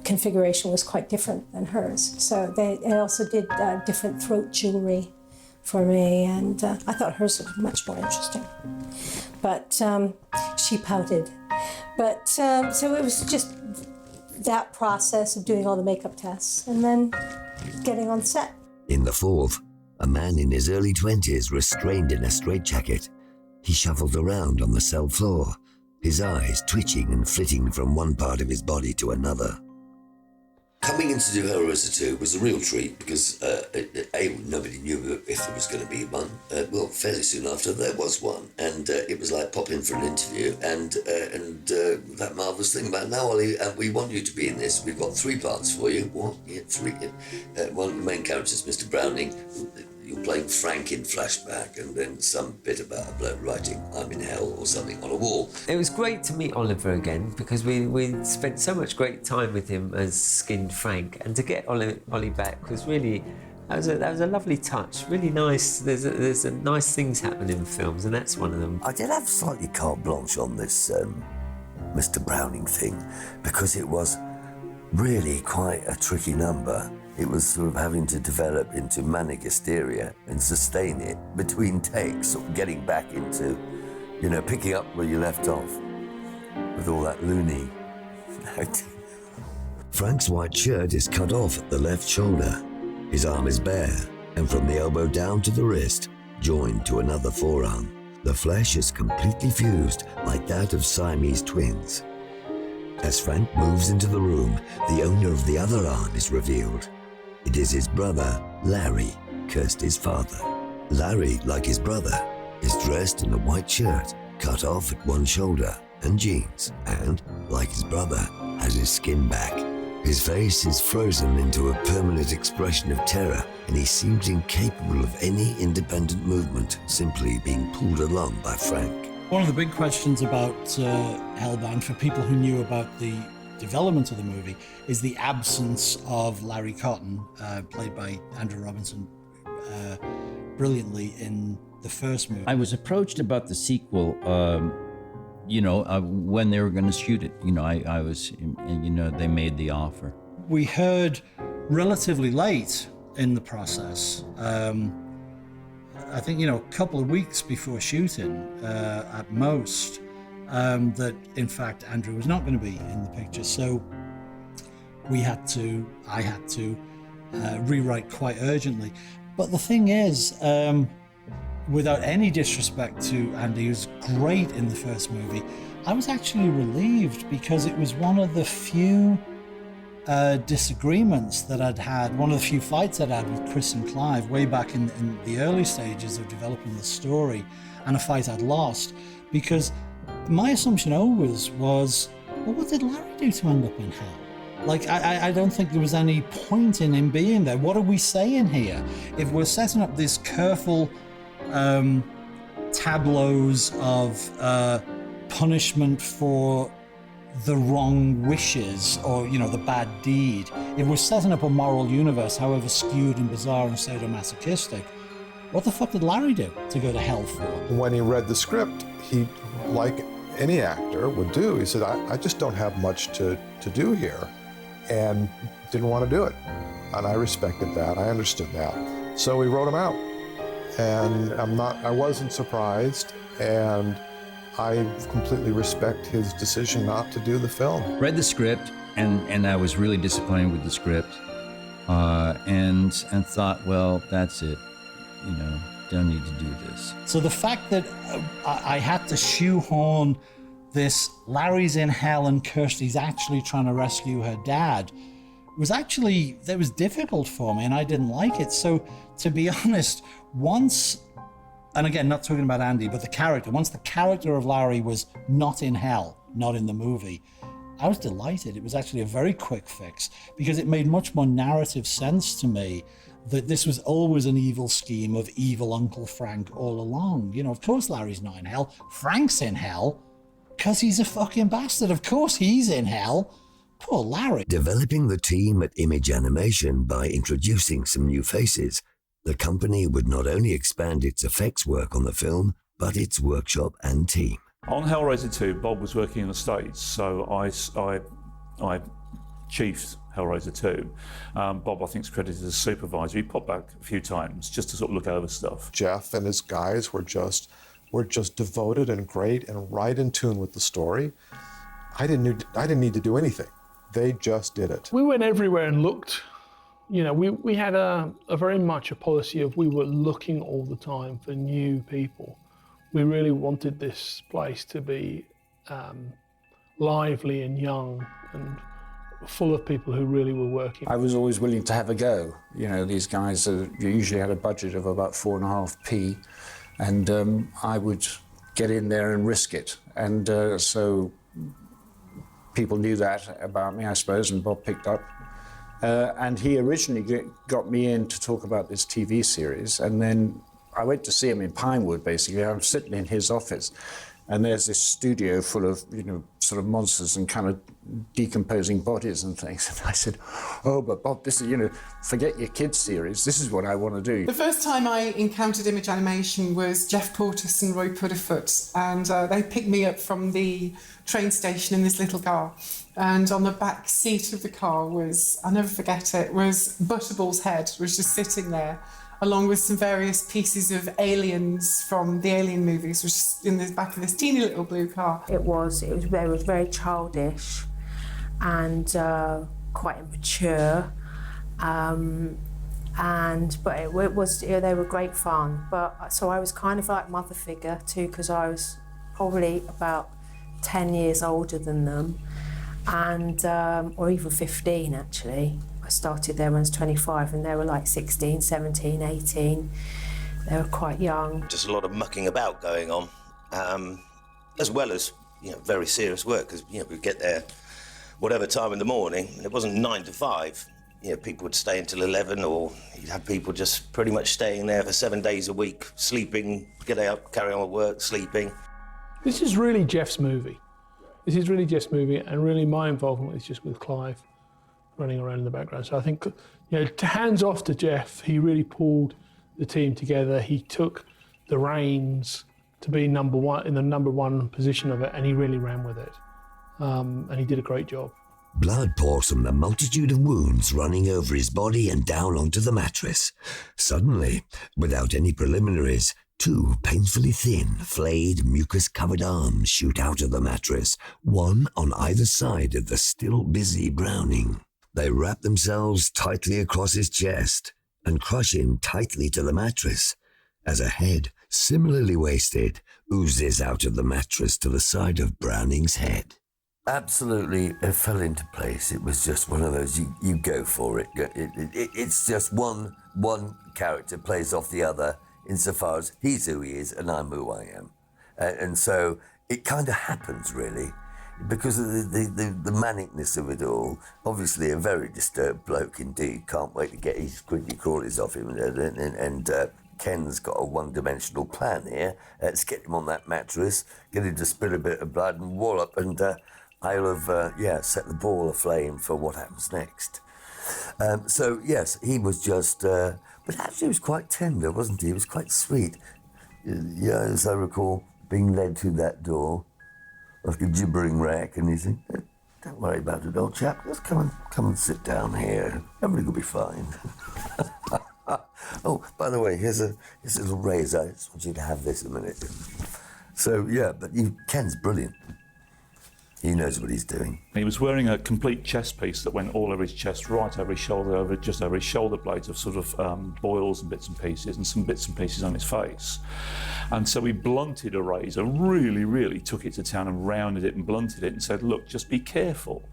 configuration was quite different than hers. So they also did different throat jewelry for me, and I thought hers was much more interesting. But she pouted. But so it was just that process of doing all the makeup tests and then getting on set.
In the fourth, a man in his early 20s restrained in a straitjacket. He shuffled around on the cell floor, his eyes twitching and flitting from one part of his body to another.
Coming in to do Hellraiser 2 was a real treat because, nobody knew if there was going to be one. Well, fairly soon after there was one, and it was like pop in for an interview, and that marvellous thing about, now, Ollie, we want you to be in this. We've got 3 parts for you. What? Yeah, 3. One of the main characters, Mr. Browning. You're playing Frank in flashback, and then some bit about a bloke writing "I'm in hell" or something on a wall.
It was great to meet Oliver again because we spent so much great time with him as skinned Frank, and to get Ollie back was really that was a lovely touch. Really nice. There's nice things happen in films, and that's one of them.
I did have slightly carte blanche on this Mr. Browning thing because it was really quite a tricky number. It was sort of having to develop into manic hysteria and sustain it between takes, sort of getting back into, picking up where you left off with all that loony acting. Frank's white shirt is cut off at the left shoulder. His arm is bare, and from the elbow down to the wrist, joined to another forearm. The flesh is completely fused like that of Siamese twins. As Frank moves into the room, the owner of the other arm is revealed. It is his brother, Larry, Kirsty's father. Larry, like his brother, is dressed in a white shirt, cut off at one shoulder, and jeans, and, like his brother, has his skin back. His face is frozen into a permanent expression of terror, and he seems incapable of any independent movement, simply being pulled along by Frank.
One of the big questions about Hellbound, for people who knew about the development of the movie, is the absence of Larry Cotton, played by Andrew Robinson brilliantly in the first movie.
I was approached about the sequel, when they were going to shoot it. I was, they made the offer.
We heard relatively late in the process, I think, a couple of weeks before shooting at most, that in fact Andrew was not going to be in the picture. So I had to rewrite quite urgently. But the thing is, without any disrespect to Andy, who's great in the first movie, I was actually relieved because it was one of the few disagreements that I'd had, one of the few fights I'd had with Chris and Clive way back in the early stages of developing the story, and a fight I'd lost, because my assumption always was, well, what did Larry do to end up in hell? Like, I don't think there was any point in him being there. What are we saying here? If we're setting up these careful tableaus of punishment for the wrong wishes or, the bad deed, if we're setting up a moral universe, however skewed and bizarre and sadomasochistic, what the fuck did Larry do to go to hell for?
When he read the script, he, like any actor would do, he said, I just don't have much to do here, and didn't want to do it. And I respected that, I understood that. So we wrote him out. And I wasn't surprised, and I completely respect his decision not to do the film.
Read the script, and I was really disappointed with the script, and thought, well, that's it. Don't need to do this.
So the fact that I had to shoehorn this Larry's in hell and Kirsty's actually trying to rescue her dad that was difficult for me, and I didn't like it. So to be honest, once, and again, not talking about Andy, but once the character of Larry was not in hell, not in the movie, I was delighted. It was actually a very quick fix, because it made much more narrative sense to me that this was always an evil scheme of evil Uncle Frank all along. Of course Larry's not in hell. Frank's in hell because he's a fucking bastard. Of course he's in hell. Poor Larry.
Developing the team at Image Animation by introducing some new faces, the company would not only expand its effects work on the film, but its workshop and team.
On Hellraiser II, Bob was working in the States, so I chiefed Hellraiser II. Bob, I think, is credited as supervisor. He popped back a few times just to sort of look over stuff.
Jeff and his guys were just devoted and great and right in tune with the story. I didn't need to do anything. They just did it.
We went everywhere and looked. We had a very much a policy of we were looking all the time for new people. We really wanted this place to be lively and young and full of people who really were working.
I was always willing to have a go. These guys usually had a budget of about 4.5p, and I would get in there and risk it. And so people knew that about me, I suppose, and Bob picked up. And he originally got me in to talk about this TV series, and then I went to see him in Pinewood, basically. I'm sitting in his office, and there's this studio full of, sort of monsters and kind of decomposing bodies and things. And I said, oh, but Bob, this is, forget your kids series. This is what I want to do.
The first time I encountered Image Animation was Jeff Portis and Roy Puddifoot, and they picked me up from the train station in this little car. And on the back seat of the car was, I'll never forget it, was Butterball's head, was just sitting there, along with some various pieces of aliens from the Alien movies, which was in the back of this teeny little blue car.
It was very childish and quite immature. But it was, they were great fun. But so I was kind of like mother figure too, because I was probably about 10 years older than them, and or even 15 actually. I started there when I was 25 and they were like 16, 17, 18. They were quite young.
Just a lot of mucking about going on, as well as very serious work, because we'd get there whatever time in the morning, and it wasn't 9 to 5. People would stay until 11, or you'd have people just pretty much staying there for 7 days a week, sleeping, get out, carry on with work, sleeping. This is really Jeff's movie.
This is really Jeff's movie, and really my involvement is just with Clive running around in the background. So I think, hands off to Jeff, he really pulled the team together. He took the reins to be number one, in the number one position of it, and he really ran with it. And he did a great job.
Blood pours from the multitude of wounds running over his body and down onto the mattress. Suddenly, without any preliminaries, 2 painfully thin, flayed, mucus-covered arms shoot out of the mattress, one on either side of the still busy Browning. They wrap themselves tightly across his chest and crush him tightly to the mattress, as a head, similarly wasted, oozes out of the mattress to the side of Browning's head.
Absolutely, it fell into place. It was just one of those, you go for it. It's just one character plays off the other insofar as he's who he is and I'm who I am. And so it kind of happens, really, because of the manicness of it all. Obviously, a very disturbed bloke indeed. Can't wait to get his squidgy crawlies off him. And Ken's got a one-dimensional plan here. Let's get him on that mattress, get him to spill a bit of blood and wallop, and I'll have, set the ball aflame for what happens next. So, yes, he was just... but actually he was quite tender, wasn't he? He was quite sweet. As I recall, being led through that door, like a gibbering wreck, and he's saying, don't worry about it, old chap. Just come and sit down here. Everything will be fine. Oh, by the way, here's a little razor. I just want you to have this a minute. So, but Ken's brilliant. He knows what he's doing.
He was wearing a complete chest piece that went all over his chest, right over his shoulder, just over his shoulder blades of sort of boils and bits and pieces, and some bits and pieces on his face. And so he blunted a razor, really, really took it to town and rounded it and blunted it and said, look, just be careful.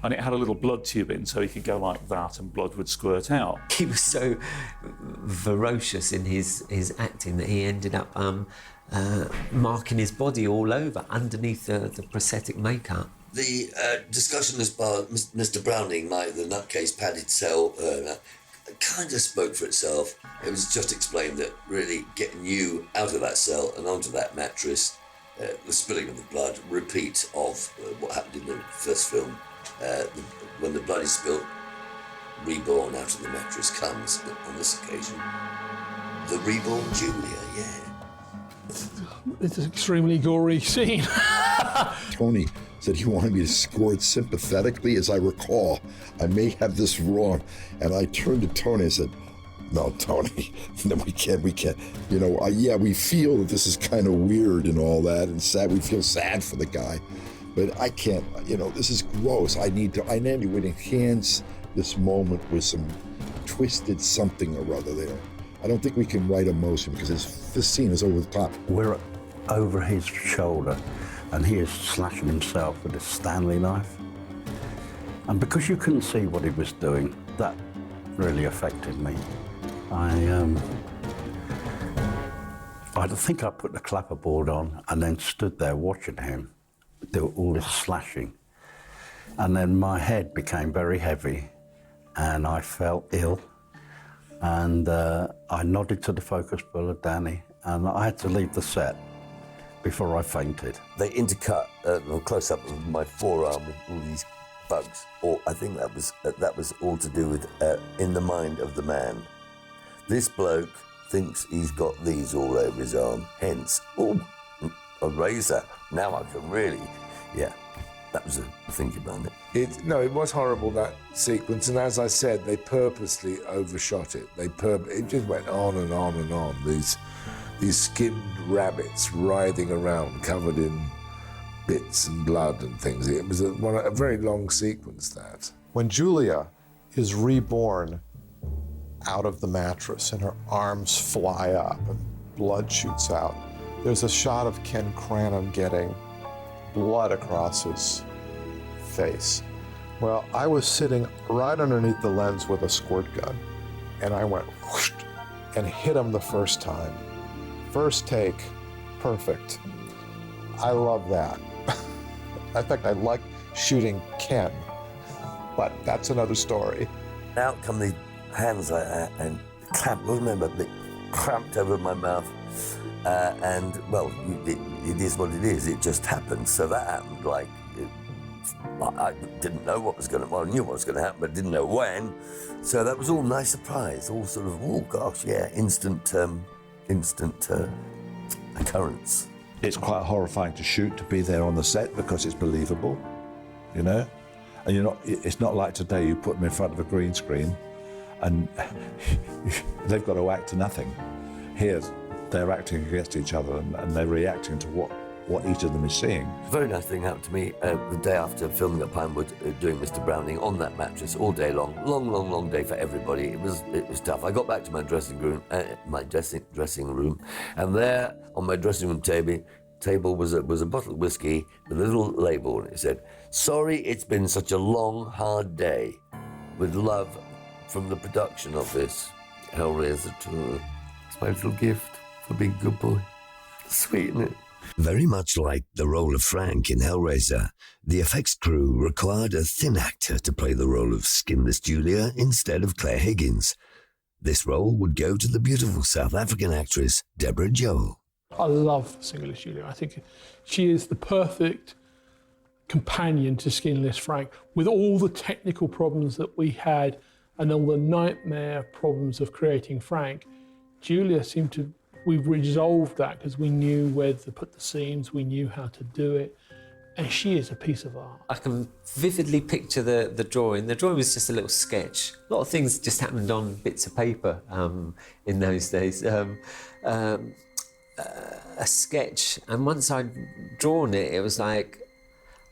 And it had a little blood tube in, so he could go like that and blood would squirt out.
He was so ferocious in his acting that he ended up marking his body all over underneath the prosthetic makeup.
The discussion as far as Mr. Browning, the nutcase padded cell, kind of spoke for itself. It was just explained that really getting you out of that cell and onto that mattress, the spilling of the blood, repeat of what happened in the first film. When the blood is spilled, reborn out of the mattress comes, but on this occasion, the reborn Julia,
It's an extremely gory scene.
Tony said he wanted me to score it sympathetically. As I recall, I may have this wrong, and I turned to Tony and said, no, Tony, no, we can't. We feel that this is kind of weird and all that, and sad. We feel sad for the guy, but I can't, this is gross. I need to enhance this moment with some twisted something or other there. I don't think we can write emotion because this scene is over the top.
We're over his shoulder and he is slashing himself with a Stanley knife. And because you couldn't see what he was doing, that really affected me. I think I put the clapperboard on and then stood there watching him do all this slashing. And then my head became very heavy and I felt ill. And I nodded to the focus puller, Danny, and I had to leave the set before I fainted.
They intercut a close-up of my forearm with all these bugs, or I think that was all to do with in the mind of the man. This bloke thinks he's got these all over his arm, hence, a razor. Now I can really, that was a thinking about it.
It was horrible, that sequence, and as I said, they purposely overshot it. It just went on and on and on. These skinned rabbits writhing around, covered in bits and blood and things. It was a very long sequence, that.
When Julia is reborn out of the mattress and her arms fly up and blood shoots out. There's a shot of Ken Cranham getting blood across his face. Well, I was sitting right underneath the lens with a squirt gun, and I went whoosh and hit him the first time. First take, perfect. I love that. In fact, I like shooting Ken, but that's another story.
Out come the hands like that and clamped, remember, they clamped over my mouth. And, well, it is what it is. It just happened. So that happened like, I didn't know what was going to, well, I knew what was going to happen, but didn't know when. So that was all nice surprise, all sort of, oh gosh, yeah, instant occurrence.
It's quite horrifying to shoot, to be there on the set because it's believable, you know? And it's not like today, you put them in front of a green screen and they've got to act to nothing. Here, they're acting against each other and they're reacting to what each of them is seeing.
A very nice thing happened to me the day after filming at Pinewood, doing Mr. Browning on that mattress all day long. Long day for everybody. It was tough. I got back to my dressing room, and there on my dressing room table was a bottle of whiskey with a little label, and it said, "Sorry, it's been such a long, hard day. With love from the production of this Hellraiser II." It's my little gift for being a good boy. Sweet, isn't it?
Very much like the role of Frank in Hellraiser, the effects crew required a thin actor to play the role of Skinless Julia instead of Claire Higgins. This role would go to the beautiful South African actress Deborah Joel.
I love Skinless Julia. I think she is the perfect companion to Skinless Frank. With all the technical problems that we had and all the nightmare problems of creating Frank, Julia seemed to, we've resolved that because we knew where to put the scenes, we knew how to do it, and she is a piece of art.
I can vividly picture the drawing. The drawing was just a little sketch. A lot of things just happened on bits of paper in those days. A sketch, and once I'd drawn it, it was like,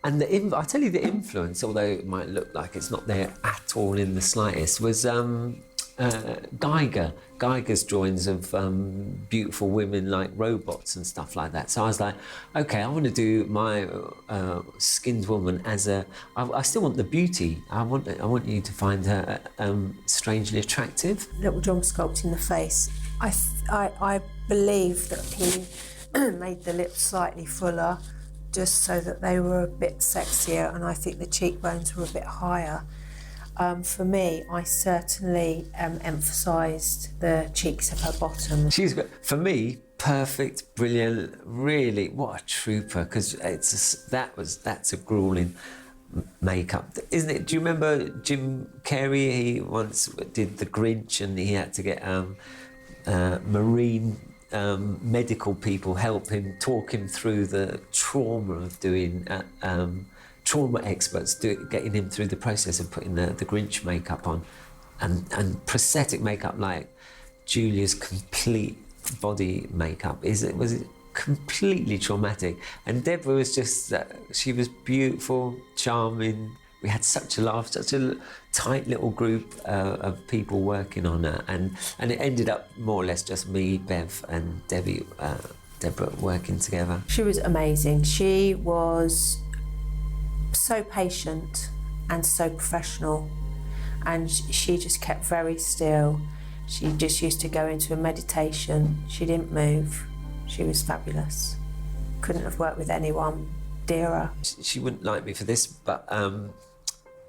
and I tell you the influence, although it might look like it's not there at all in the slightest, was Geiger's drawings of beautiful women like robots and stuff like that. So I was like, okay, I want to do my skinned woman as I still want the beauty. I want you to find her strangely attractive.
Little John sculpting the face. I believe that he made the lips slightly fuller just so that they were a bit sexier, and I think the cheekbones were a bit higher. For me, I certainly emphasised the cheeks of her bottom.
She's, for me, perfect, brilliant, really, what a trooper, because that's a gruelling makeup, isn't it? Do you remember Jim Carrey? He once did The Grinch and he had to get marine medical people help him, talk him through the trauma of doing trauma experts getting him through the process of putting the Grinch makeup on, and prosthetic makeup like Julia's complete body makeup was it completely traumatic. And Deborah was just she was beautiful, charming. We had such a laugh, such a tight little group of people working on her, and it ended up more or less just me, Bev, and Deborah working together.
She was amazing. She was so patient and so professional, and she just kept very still. She just used to go into a meditation. She didn't move. She was fabulous. Couldn't have worked with anyone dearer.
She wouldn't like me for this, but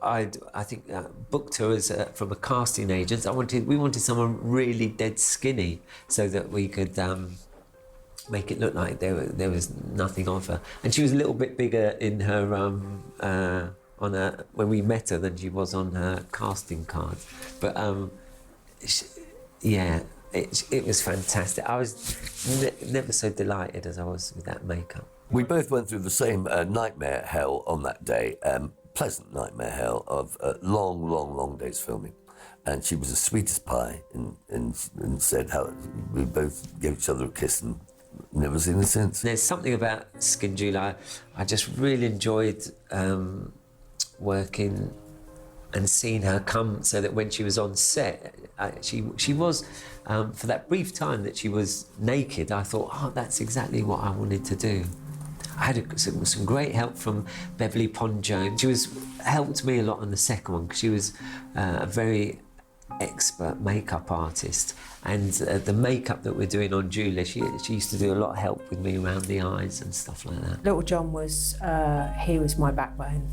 I think booked her as from a casting agent. We wanted someone really dead skinny so that we could make it look like there was nothing of her. And she was a little bit bigger in her when we met her than she was on her casting card. But it was fantastic. I was never so delighted as I was with that makeup.
We both went through the same nightmare hell on that day. Pleasant nightmare hell of long days filming. And she was the sweetest pie and said how we both gave each other a kiss and never seen her since.
There's something about Skin Julia. I just really enjoyed working and seen her come, so that when she was on set, she was, for that brief time that she was naked, I thought, oh, that's exactly what I wanted to do. I had some great help from Beverly Pond-Jones. She helped me a lot on the second one, because she was a very expert makeup artist, and the makeup that we're doing on Julia, she used to do a lot of help with me around the eyes and stuff like that.
Little John was, he was my backbone.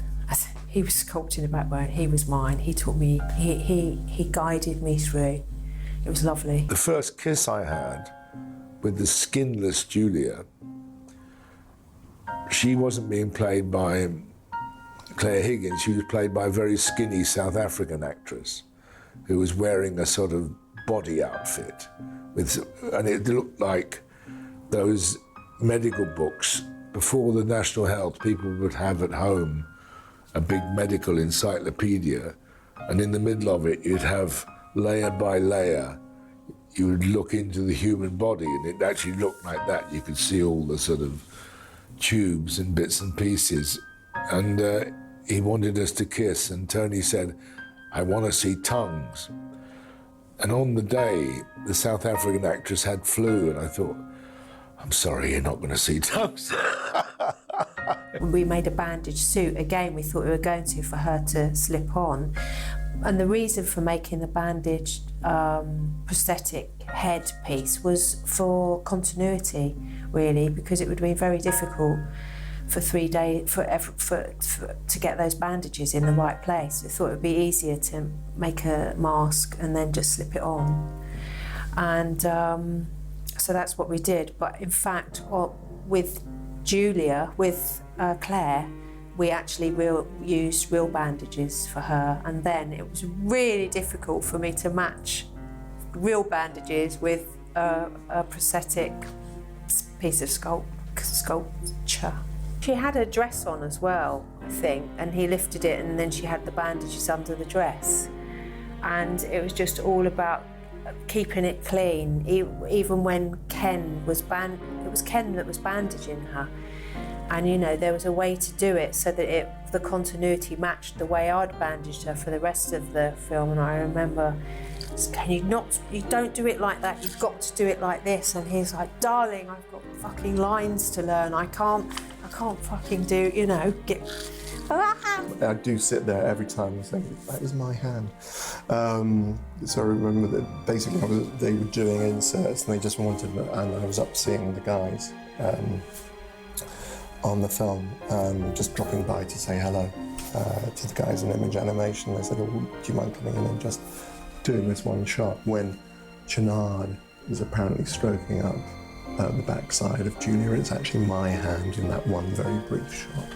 He was sculpting a backbone, he was mine. He taught me, he guided me through. It was lovely.
The first kiss I had with the skinless Julia, she wasn't being played by Claire Higgins, she was played by a very skinny South African actress who was wearing a sort of body outfit, and it looked like those medical books. Before the National Health, people would have at home a big medical encyclopedia, and in the middle of it you'd have, layer by layer, you would look into the human body, and it actually looked like that. You could see all the sort of tubes and bits and pieces. And he wanted us to kiss, and Tony said, I want to see tongues. And on the day, the South African actress had flu, and I thought, I'm sorry, you're not going to see tongues.
We made a bandage suit. Again, we thought we were going to, for her to slip on. And the reason for making the bandaged prosthetic head piece was for continuity, really, because it would have been very difficult for 3 days to get those bandages in the right place. We thought it would be easier to make a mask and then just slip it on. And so that's what we did. But in fact, with Julia, with Claire, we actually used real bandages for her, and then it was really difficult for me to match real bandages with a prosthetic piece of sculpture. She had a dress on as well, I think, and he lifted it, and then she had the bandages under the dress. And it was just all about keeping it clean, even when Ken was it was Ken that was bandaging her. And you know, there was a way to do it so that the continuity matched the way I'd bandaged her for the rest of the film. And I remember, you don't do it like that, you've got to do it like this. And he's like, darling, I've got fucking lines to learn, I can't fucking do, you know, get...
I do sit there every time and think, that is my hand. So I remember that basically they were doing inserts and they just wanted, and I was up seeing the guys on the film, just dropping by to say hello to the guys in Image Animation. They said, oh, do you mind coming in and just doing this one shot? When Chenard is apparently stroking up the backside of Julia, it's actually my hand in that one very brief shot.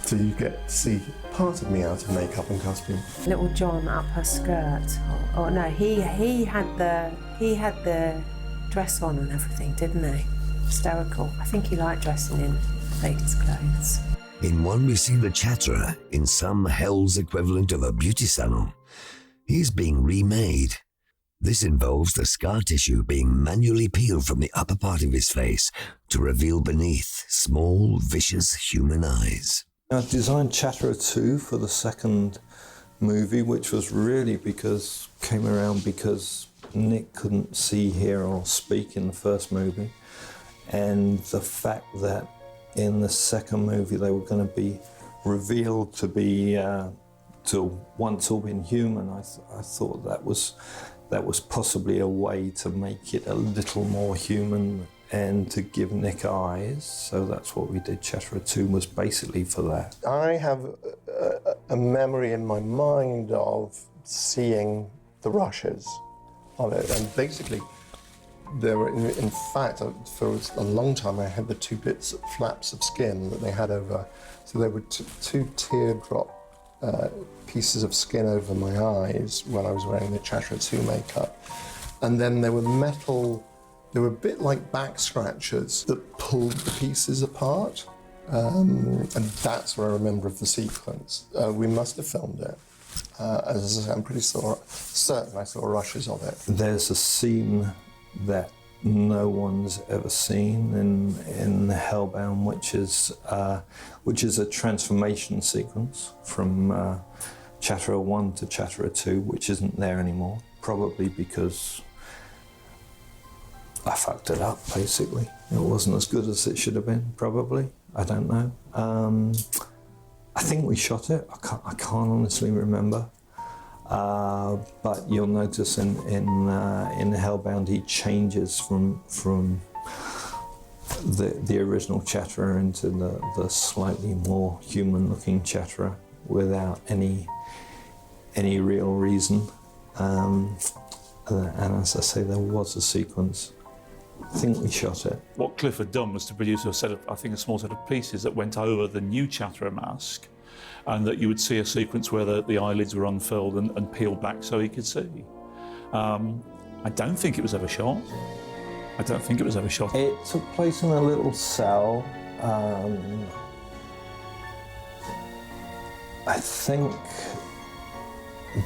So you get to see part of me out of makeup and costume.
Little John up her skirt. Oh no, he had the dress on and everything, didn't he? Hysterical. I think he liked dressing in ladies' clothes.
In one, we see the Chatterer in some hell's equivalent of a beauty salon. He's being remade. This involves the scar tissue being manually peeled from the upper part of his face to reveal beneath small, vicious human eyes.
I designed Chatterer II for the second movie, which was really came around because Nick couldn't see, hear or speak in the first movie. And the fact that in the second movie they were going to be revealed to be to once all been human, I thought that was possibly a way to make it a little more human and to give Nick eyes. So that's what we did. Chatterer 2 was basically for that.
I have a memory in my mind of seeing the rushes on it, and basically there were, in fact, for a long time I had the two flaps of skin that they had over, so there were two teardrop pieces of skin over my eyes when I was wearing the Chatterer 2 makeup. And then there were they were a bit like back scratchers that pulled the pieces apart. And that's what I remember of the sequence. We must have filmed it. As I say, I'm pretty certain I saw rushes of it.
There's a scene that no one's ever seen in Hellbound, which is a transformation sequence from Chatterer 1 to Chatterer 2, which isn't there anymore, probably because I fucked it up, basically. It wasn't as good as it should have been, probably. I don't know. I think we shot it. I can't honestly remember. But you'll notice in Hellbound he changes from the original Chatterer into the slightly more human-looking Chatterer without any real reason. And as I say, there was a sequence. I think we shot it.
What Cliff had done was to produce a small set of pieces that went over the new Chatterer mask, and that you would see a sequence where the eyelids were unfurled and peeled back so he could see. I don't think it was ever shot.
It took place in a little cell. I think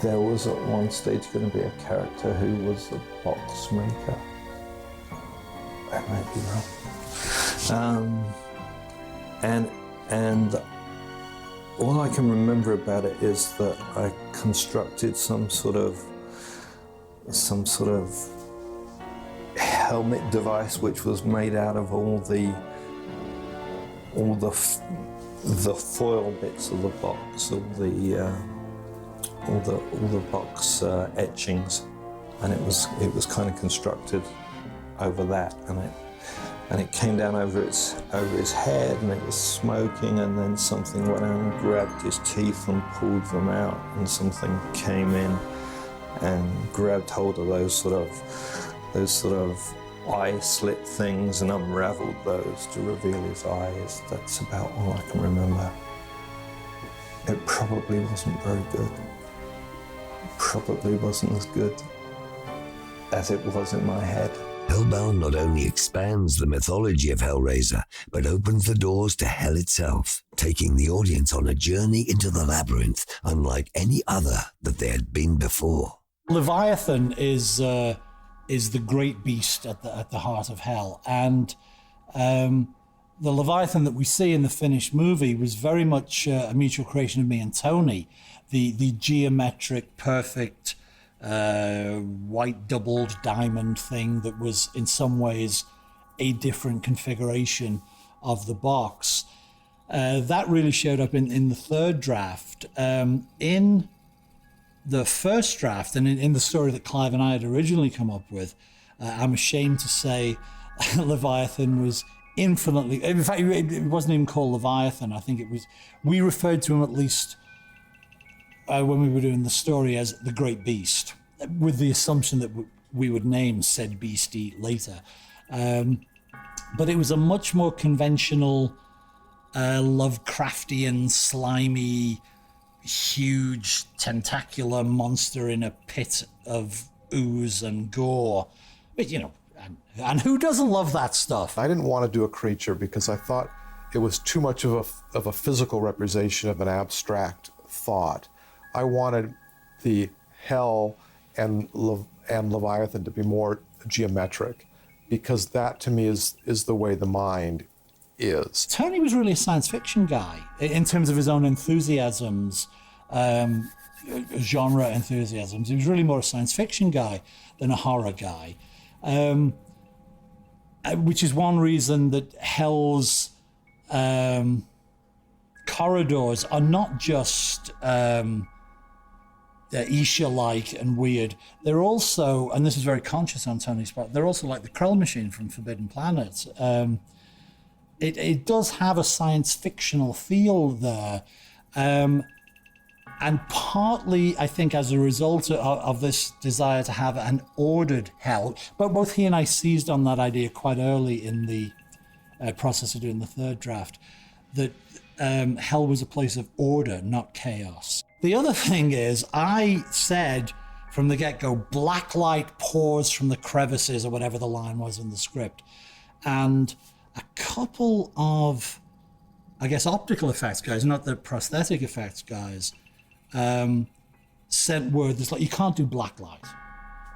there was at one stage going to be a character who was the box maker. I might be wrong. And all I can remember about it is that I constructed some sort of helmet device which was made out of all the foil bits of the box, all the box etchings, and it was kind of constructed over that, and it came down over his head, and it was smoking, and then something went out and grabbed his teeth and pulled them out, and something came in and grabbed hold of those sort of eye slit things and unraveled those to reveal his eyes. That's about all I can remember. It probably wasn't very good. It probably wasn't as good as it was in my head.
Hellbound not only expands the mythology of Hellraiser, but opens the doors to hell itself, taking the audience on a journey into the labyrinth unlike any other that there had been before.
Leviathan is the great beast at the heart of hell, and the Leviathan that we see in the finished movie was very much a mutual creation of me and Tony. The geometric, perfect, white doubled diamond thing that was in some ways a different configuration of the box. That really showed up in the third draft. In the first draft, and in the story that Clive and I had originally come up with, I'm ashamed to say Leviathan was infinitely, in fact, it wasn't even called Leviathan. I think it was, we referred to him at least when we were doing the story as the Great Beast, with the assumption that we would name said beastie later. But it was a much more conventional, Lovecraftian, slimy, huge, tentacular monster in a pit of ooze and gore. But, you know, and who doesn't love that stuff?
I didn't want to do a creature because I thought it was too much of a physical representation of an abstract thought. I wanted the hell and Leviathan to be more geometric, because that to me is the way the mind is.
Tony was really a science fiction guy in terms of his own enthusiasms, genre enthusiasms. He was really more a science fiction guy than a horror guy, which is one reason that Hell's corridors are not just Isha-like and weird. They're also, and this is very conscious on Tony's part, they're also like the Krell machine from Forbidden Planet. It does have a science fictional feel there. And partly, I think, as a result of this desire to have an ordered hell, but both he and I seized on that idea quite early in the process of doing the third draft, that hell was a place of order, not chaos. The other thing is, I said from the get-go, black light pours from the crevices, or whatever the line was in the script. And a couple of, I guess, optical effects guys, not the prosthetic effects guys, sent word that's like, you can't do black light.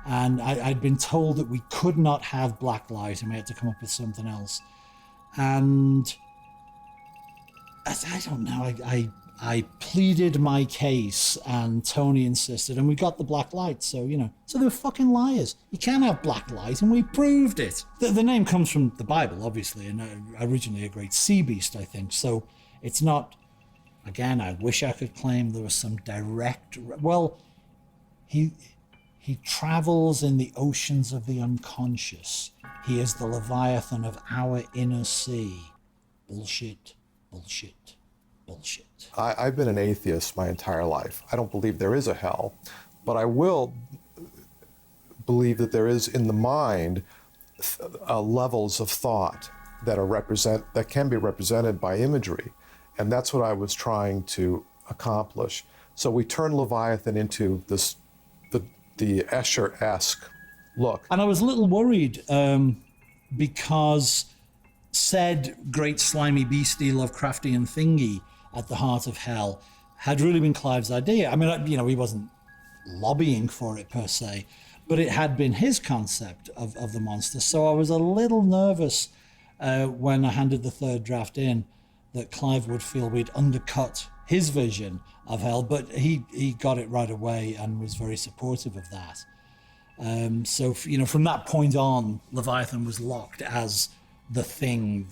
And I'd been told that we could not have black light and we had to come up with something else. And I don't know, I pleaded my case and Tony insisted, and we got the black light. So, so they were fucking liars. You can't have black light, and we proved it. The name comes from the Bible, obviously, and originally a great sea beast, I think. So it's not, again, I wish I could claim there was some direct, well, he travels in the oceans of the unconscious. He is the Leviathan of our inner sea. Bullshit, bullshit, bullshit.
I've been an atheist my entire life. I don't believe there is a hell, but I will believe that there is in the mind levels of thought that can be represented by imagery, and that's what I was trying to accomplish. So we turn Leviathan into the Escher-esque look.
And I was a little worried because said great slimy beastie Lovecraftian thingy at the heart of hell had really been Clive's idea. I mean, he wasn't lobbying for it per se, but it had been his concept of the monster. So I was a little nervous when I handed the third draft in that Clive would feel we'd undercut his vision of hell, but he got it right away and was very supportive of that. So from that point on, Leviathan was locked as the thing,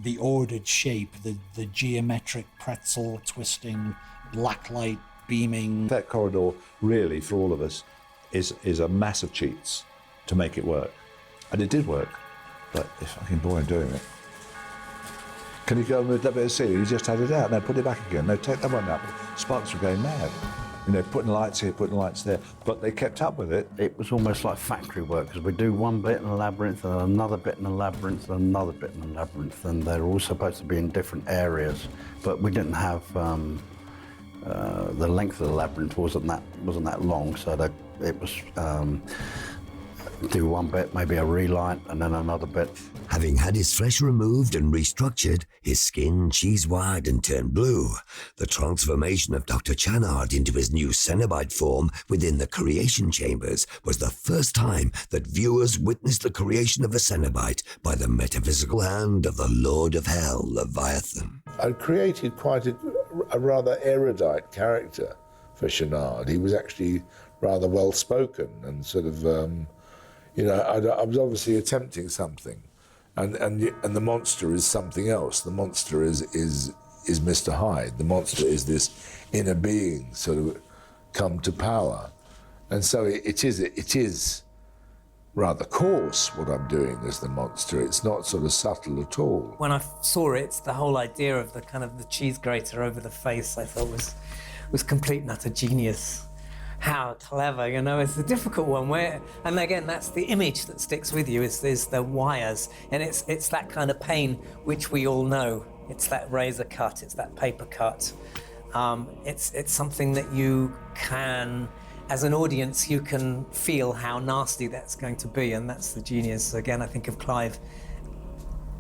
the ordered shape, the geometric pretzel twisting, blacklight beaming.
That corridor, really, for all of us, is a mass of cheats to make it work. And it did work, but it's fucking boring doing it. Can you go with that bit of seal? You just had it out. No, put it back again. No, take that one out. Sparks were going mad. Putting lights here, putting lights there. But they kept up with it.
It was almost like factory work, because we do one bit in a labyrinth, and another bit in a labyrinth, and another bit in a labyrinth, and they're all supposed to be in different areas. But we didn't have the length of the labyrinth wasn't that long, so that it was do one bit, maybe a relight, and then another bit.
Having had his flesh removed and restructured, his skin cheese-wired and turned blue, the transformation of Dr. Channard into his new Cenobite form within the creation chambers was the first time that viewers witnessed the creation of a Cenobite by the metaphysical hand of the Lord of Hell, Leviathan.
I'd created quite a rather erudite character for Channard. He was actually rather well-spoken and sort of, I was obviously attempting something. And the monster is something else. The monster is Mr. Hyde. The monster is this inner being sort of come to power. And so it is rather coarse what I'm doing as the monster. It's not sort of subtle at all.
When I saw it, the whole idea of the kind of the cheese grater over the face I thought was complete and utter genius. How clever, it's a difficult one and again, that's the image that sticks with you is the wires, and it's that kind of pain which we all know. It's that razor cut, it's that paper cut. It's something that you can, as an audience, you can feel how nasty that's going to be, and that's the genius. Again, I think of Clive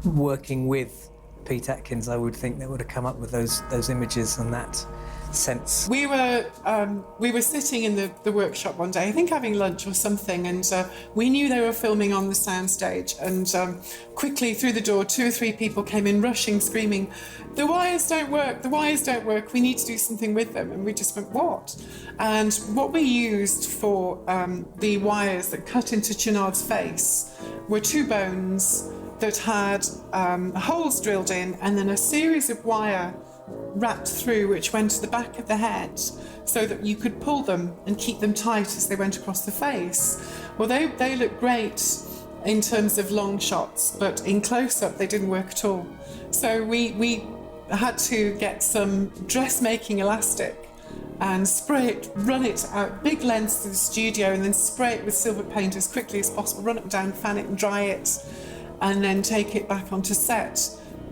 working with Pete Atkins. I would think they would have come up with those images and that sense.
We were sitting in the workshop one day, I think having lunch or something, and we knew they were filming on the soundstage, and quickly through the door 2 or 3 people came in rushing, screaming, the wires don't work, we need to do something with them. And we just went, what? And what we used for the wires that cut into Channard's face were 2 bones that had holes drilled in, and then a series of wire wrapped through which went to the back of the head so that you could pull them and keep them tight as they went across the face. Well, they look great in terms of long shots, but in close-up they didn't work at all. So we had to get some dressmaking elastic and spray it, run it out big lengths to the studio, and then spray it with silver paint as quickly as possible, run it down, fan it and dry it, and then take it back onto set.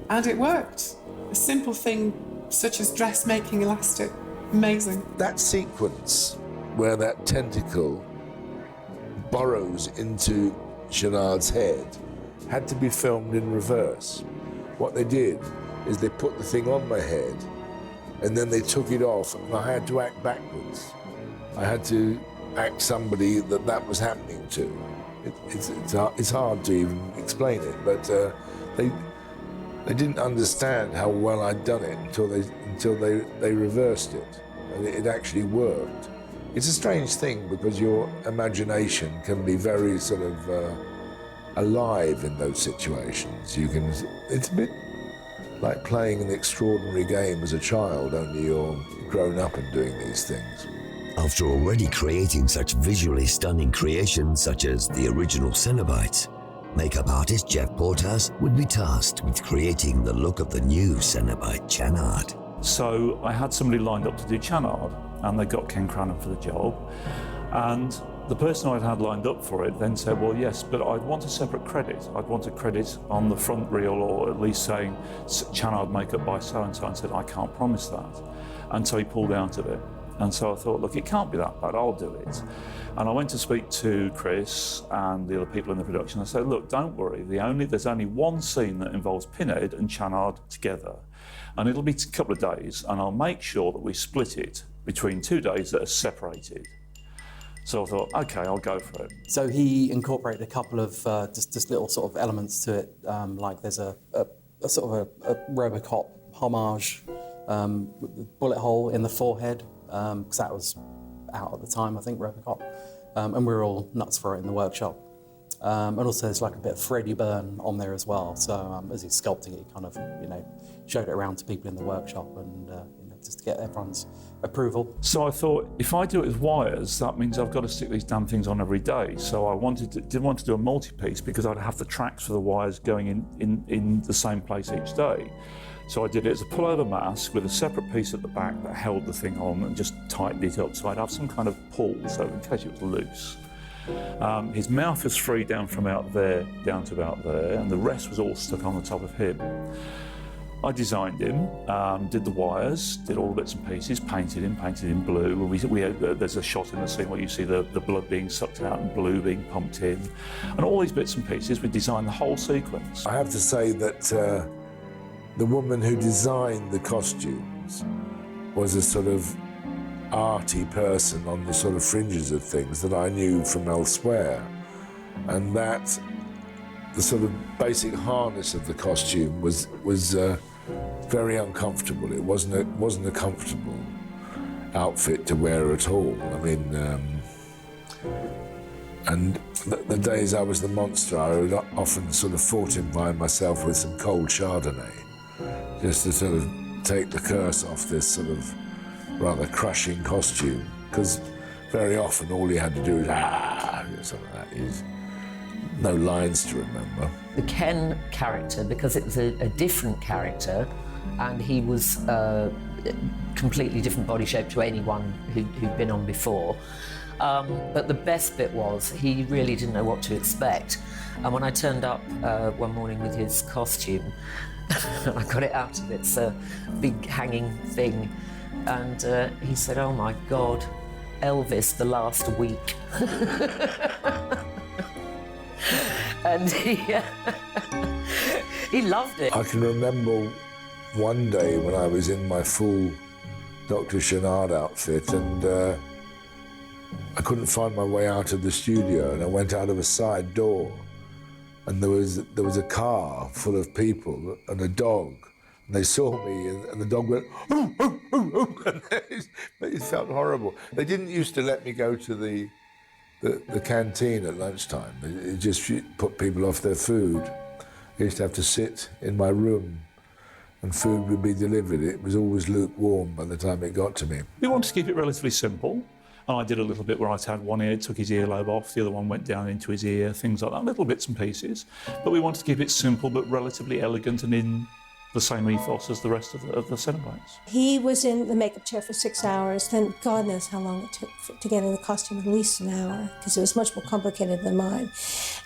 And it worked. A simple thing such as dressmaking elastic, amazing.
That sequence where that tentacle burrows into Channard's head had to be filmed in reverse. What they did is they put the thing on my head and then they took it off, and I had to act backwards. I had to act somebody that was happening to. It's hard to even explain it, but they didn't understand how well I'd done it until they reversed it, and it actually worked. It's a strange thing because your imagination can be very sort of alive in those situations. It's a bit like playing an extraordinary game as a child, only you're grown up and doing these things.
After already creating such visually stunning creations such as the original Cenobites, makeup artist Jeff Portas would be tasked with creating the look of the new Cenobite Channard.
So I had somebody lined up to do Channard, and they got Ken Cranham for the job. And the person I'd had lined up for it then said, well, yes, but I'd want a separate credit. I'd want a credit on the front reel, or at least saying Channard makeup by so-and-so, and said, I can't promise that. And so he pulled out of it. And so I thought, look, it can't be that bad, I'll do it. And I went to speak to Chris and the other people in the production. I said, look, don't worry, there's only one scene that involves Pinhead and Channard together. And it'll be a couple of days, and I'll make sure that we split it between 2 days that are separated. So I thought, okay, I'll go for it.
So he incorporated a couple of just little sort of elements to it, like there's a sort of a Robocop homage, bullet hole in the forehead, because that was out at the time, I think, Robocop, and we were all nuts for it in the workshop. And also there's like a bit of Freddy burn on there as well. So as he's sculpting it, he kind of, showed it around to people in the workworkshop and just to get everyone's approval.
So I thought, if I do it with wires, that means I've got to stick these damn things on every day. So I didn't want to do a multi-piece because I'd have the tracks for the wires going in the same place each day. So I did it as a pullover mask with a separate piece at the back that held the thing on and just tightened it up. So I'd have some kind of pull, so in case it was loose. His mouth was free down from out there down to about there, and the rest was all stuck on the top of him. I designed him, did the wires, did all the bits and pieces, painted him blue. There's a shot in the scene where you see the blood being sucked out and blue being pumped in. And all these bits and pieces, we designed the whole sequence.
I have to say that the woman who designed the costumes was a sort of arty person on the sort of fringes of things that I knew from elsewhere. And that the sort of basic harness of the costume was very uncomfortable. It wasn't a comfortable outfit to wear at all. I mean, and the days I was the monster, I would often sort of fortify myself with some cold Chardonnay, just to sort of take the curse off this sort of rather crushing costume, because very often all you had to do was something like that. No lines to remember.
The Ken character, because it was a different character, and he was a completely different body shape to anyone who'd been on before. But the best bit was he really didn't know what to expect. And when I turned up one morning with his costume, I got it out of its big hanging thing, and he said, "Oh my God, Elvis the last week." And he loved it.
I can remember one day when I was in my full Dr. Channard outfit, and I couldn't find my way out of the studio, and I went out of a side door, and there was a car full of people and a dog, and they saw me, and the dog went, "Ooh, ooh, ooh, ooh," and it felt horrible. They didn't used to let me go to the canteen at lunchtime. It just put people off their food. I used to have to sit in my room and food would be delivered. It was always lukewarm by the time it got to me.
We wanted to keep it relatively simple. And I did a little bit where I had one ear, took his earlobe off, the other one went down into his ear, things like that, little bits and pieces. But we wanted to keep it simple but relatively elegant and in the same ethos as the rest of the Cenobites.
He was in the makeup chair for 6 hours, then God knows how long it took to get in the costume, at least an hour, because it was much more complicated than mine.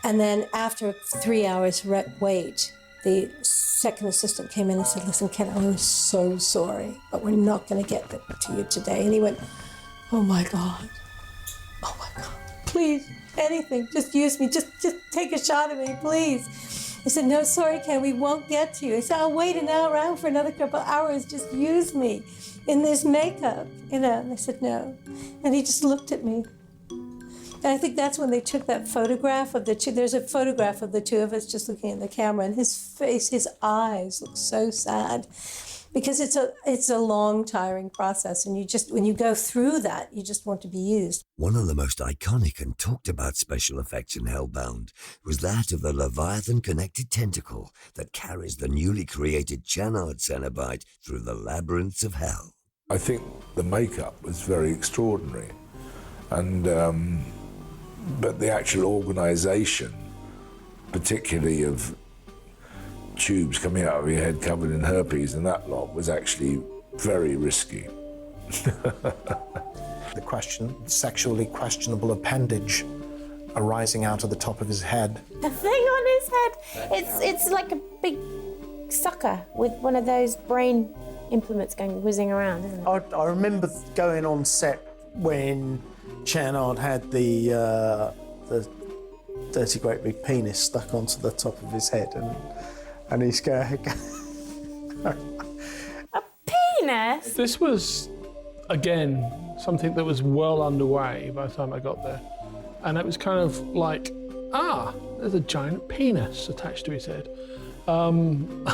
And then after 3 hours wait, the second assistant came in and said, "Listen, Ken, I'm so sorry, but we're not going to get to you today." And he went, "Oh my God, oh my God, please, anything, just use me, just take a shot at me, please." I said, "No, sorry, Ken, we won't get to you." He said, "I'll wait around for another couple of hours, just use me in this makeup, And I said, "No." And he just looked at me And I think that's when they took that photograph of the two. There's a photograph of the two of us just looking at the camera, and his face, his eyes look so sad, because it's a long, tiring process, and when you go through that, you just want to be used.
One of the most iconic and talked about special effects in Hellbound was that of the Leviathan connected tentacle that carries the newly created Chanard Cenobite through the labyrinths of hell.
I think the makeup was very extraordinary, and but the actual organisation, particularly of tubes coming out of your head covered in herpes and that lot, was actually very risky.
The sexually questionable appendage arising out of the top of his head.
The thing on his head, it's like a big sucker with one of those brain implements whizzing around, isn't it?
I remember going on set when Chanard had the dirty great big penis stuck onto the top of his head, and he's going...
A penis?
This was, again, something that was well underway by the time I got there. And it was kind of like, there's a giant penis attached to his head.
And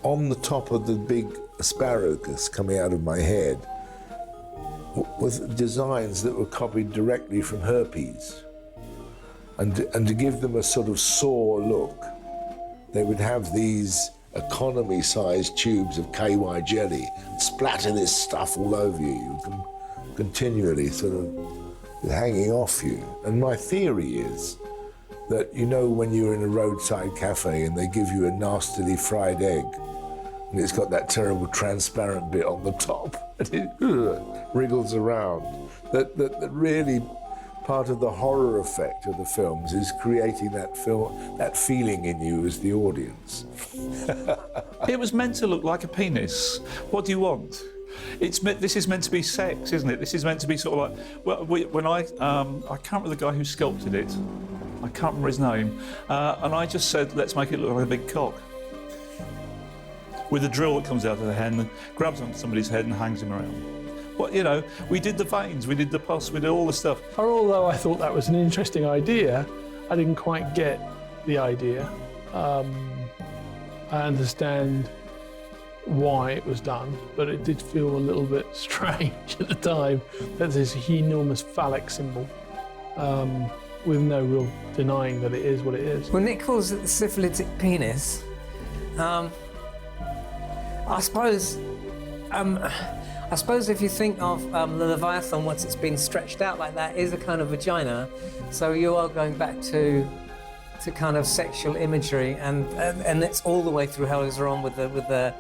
on the top of the big asparagus coming out of my head was designs that were copied directly from herpes. And to give them a sort of saw look, they would have these economy-sized tubes of KY jelly, splatter this stuff all over you, continually sort of hanging off you. And my theory is that, you know, when you're in a roadside cafe and they give you a nastily fried egg, and it's got that terrible transparent bit on the top, and it wriggles around, that really part of the horror effect of the films is creating that feeling in you as the audience.
It was meant to look like a penis. What do you want? This is meant to be sex, isn't it? This is meant to be sort of like, when I can't remember the guy who sculpted it. I can't remember his name. And I just said, let's make it look like a big cock. With a drill that comes out of the head and grabs onto somebody's head and hangs him around. What, you know, we did the veins, we did the pus, we did all the stuff.
Although I thought that was an interesting idea, I didn't quite get the idea. I understand why it was done, but it did feel a little bit strange at the time that there's an enormous phallic symbol with no real denying that it is what it is.
When Nick calls it the syphilitic penis, I suppose if you think of the Leviathan, once it's been stretched out like that, is a kind of vagina. So you are going back to kind of sexual imagery, and it's all the way through Hellraiser on with the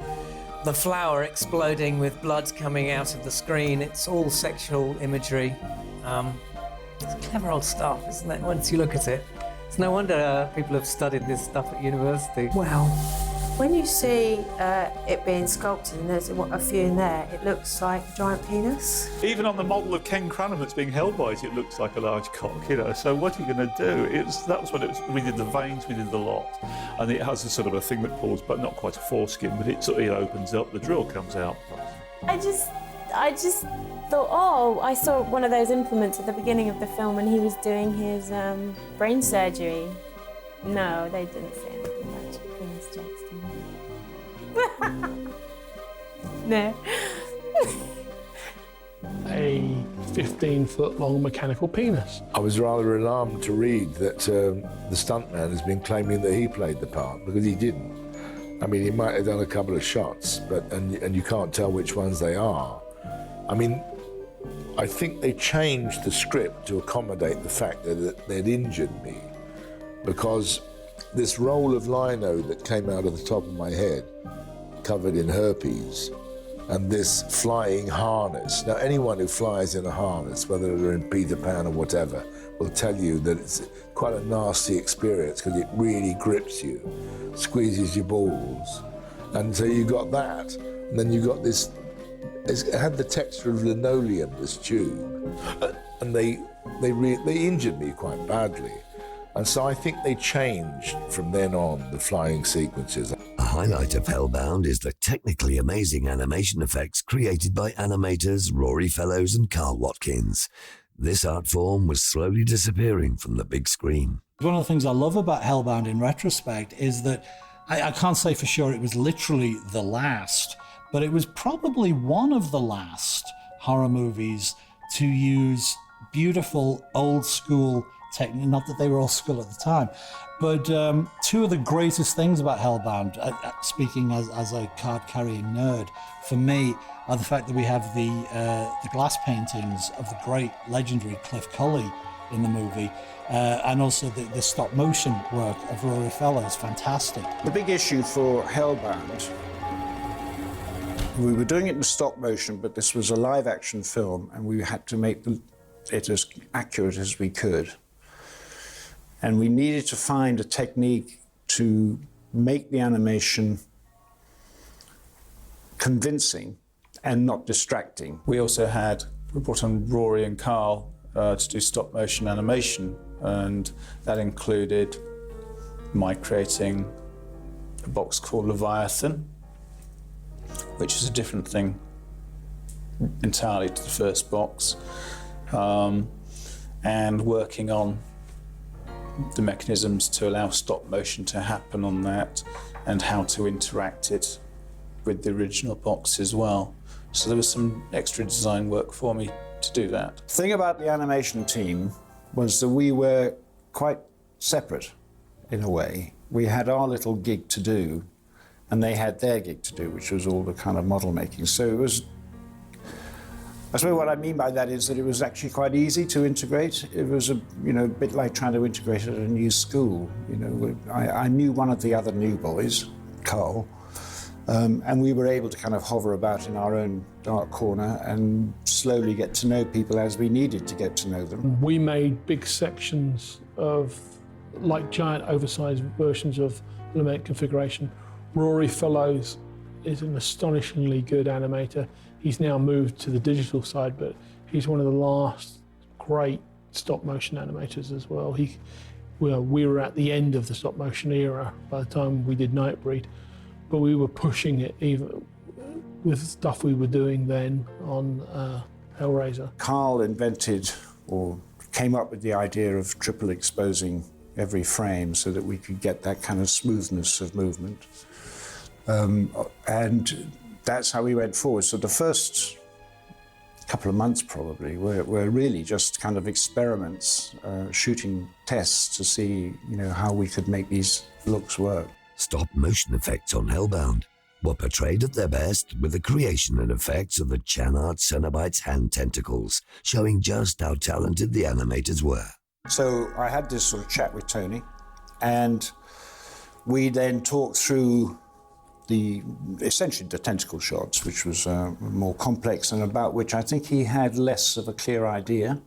flower exploding with blood coming out of the screen. It's all sexual imagery. It's clever old stuff, isn't it? Once you look at it, it's no wonder people have studied this stuff at university.
Well, when you see it being sculpted, and there's a few in there, it looks like a giant penis.
Even on the model of Ken Cranham that's being held by it looks like a large cock, you know. So what are you going to do? That was what it was. We did the veins, we did the lot, and it has a sort of a thing that pulls, but not quite a foreskin, but it sort of opens up. The drill comes out.
I just thought, I saw one of those implements at the beginning of the film when he was doing his brain surgery. No, they didn't say anything about penis jokes. No.
A 15-foot long mechanical penis.
I was rather alarmed to read that the stuntman has been claiming that he played the part, because he didn't. I mean, he might have done a couple of shots, but and you can't tell which ones they are. I mean, I think they changed the script to accommodate the fact that they'd injured me, because this roll of lino that came out of the top of my head, covered in herpes, and this flying harness. Now, anyone who flies in a harness, whether they're in Peter Pan or whatever, will tell you that it's quite a nasty experience because it really grips you, squeezes your balls. And so you got that, and then you got this, it had the texture of linoleum, this tube, and they injured me quite badly. And so I think they changed from then on the flying sequences.
A highlight of Hellbound is the technically amazing animation effects created by animators Rory Fellows and Carl Watkins. this art form was slowly disappearing from the big screen.
One of the things I love about Hellbound in retrospect is that I can't say for sure it was literally the last, but it was probably one of the last horror movies to use beautiful old school technique. Not that they were old school at the time, but two of the greatest things about Hellbound, speaking as a card-carrying nerd, for me, are the fact that we have the glass paintings of the great legendary Cliff Culley in the movie, and also the stop motion work of Rory Feller is fantastic.
The big issue for Hellbound, we were doing it in stop motion, but this was a live action film and we had to make it as accurate as we could. And we needed to find a technique to make the animation convincing and not distracting.
We brought on Rory and Carl to do stop motion animation, and that included my creating a box called Leviathan, which is a different thing entirely to the first box, and working on the mechanisms to allow stop motion to happen on that and how to interact it with the original box as well. So there was some extra design work for me to do that.
The thing about the animation team was that we were quite separate in a way. We had our little gig to do and they had their gig to do, which was all the kind of model making. So it was, I suppose what I mean by that is that it was actually quite easy to integrate. It was a bit like trying to integrate at a new school. I knew one of the other new boys, Carl, and we were able to kind of hover about in our own dark corner and slowly get to know people as we needed to get to know them.
We made big sections of, like giant oversized versions of Lament configuration. Rory Fellows is an astonishingly good animator. He's now moved to the digital side, but he's one of the last great stop motion animators as well. We were at the end of the stop motion era by the time we did Nightbreed, but we were pushing it even with stuff we were doing then on Hellraiser.
Carl invented or came up with the idea of triple exposing every frame so that we could get that kind of smoothness of movement. And that's how we went forward. So the first couple of months probably were really just kind of experiments, shooting tests to see, how we could make these looks work.
Stop motion effects on Hellbound were portrayed at their best with the creation and effects of the Chanart Cenobite's hand tentacles, showing just how talented the animators were.
So I had this sort of chat with Tony, and we then talked through essentially the tentacle shots, which was more complex and about which I think he had less of a clear idea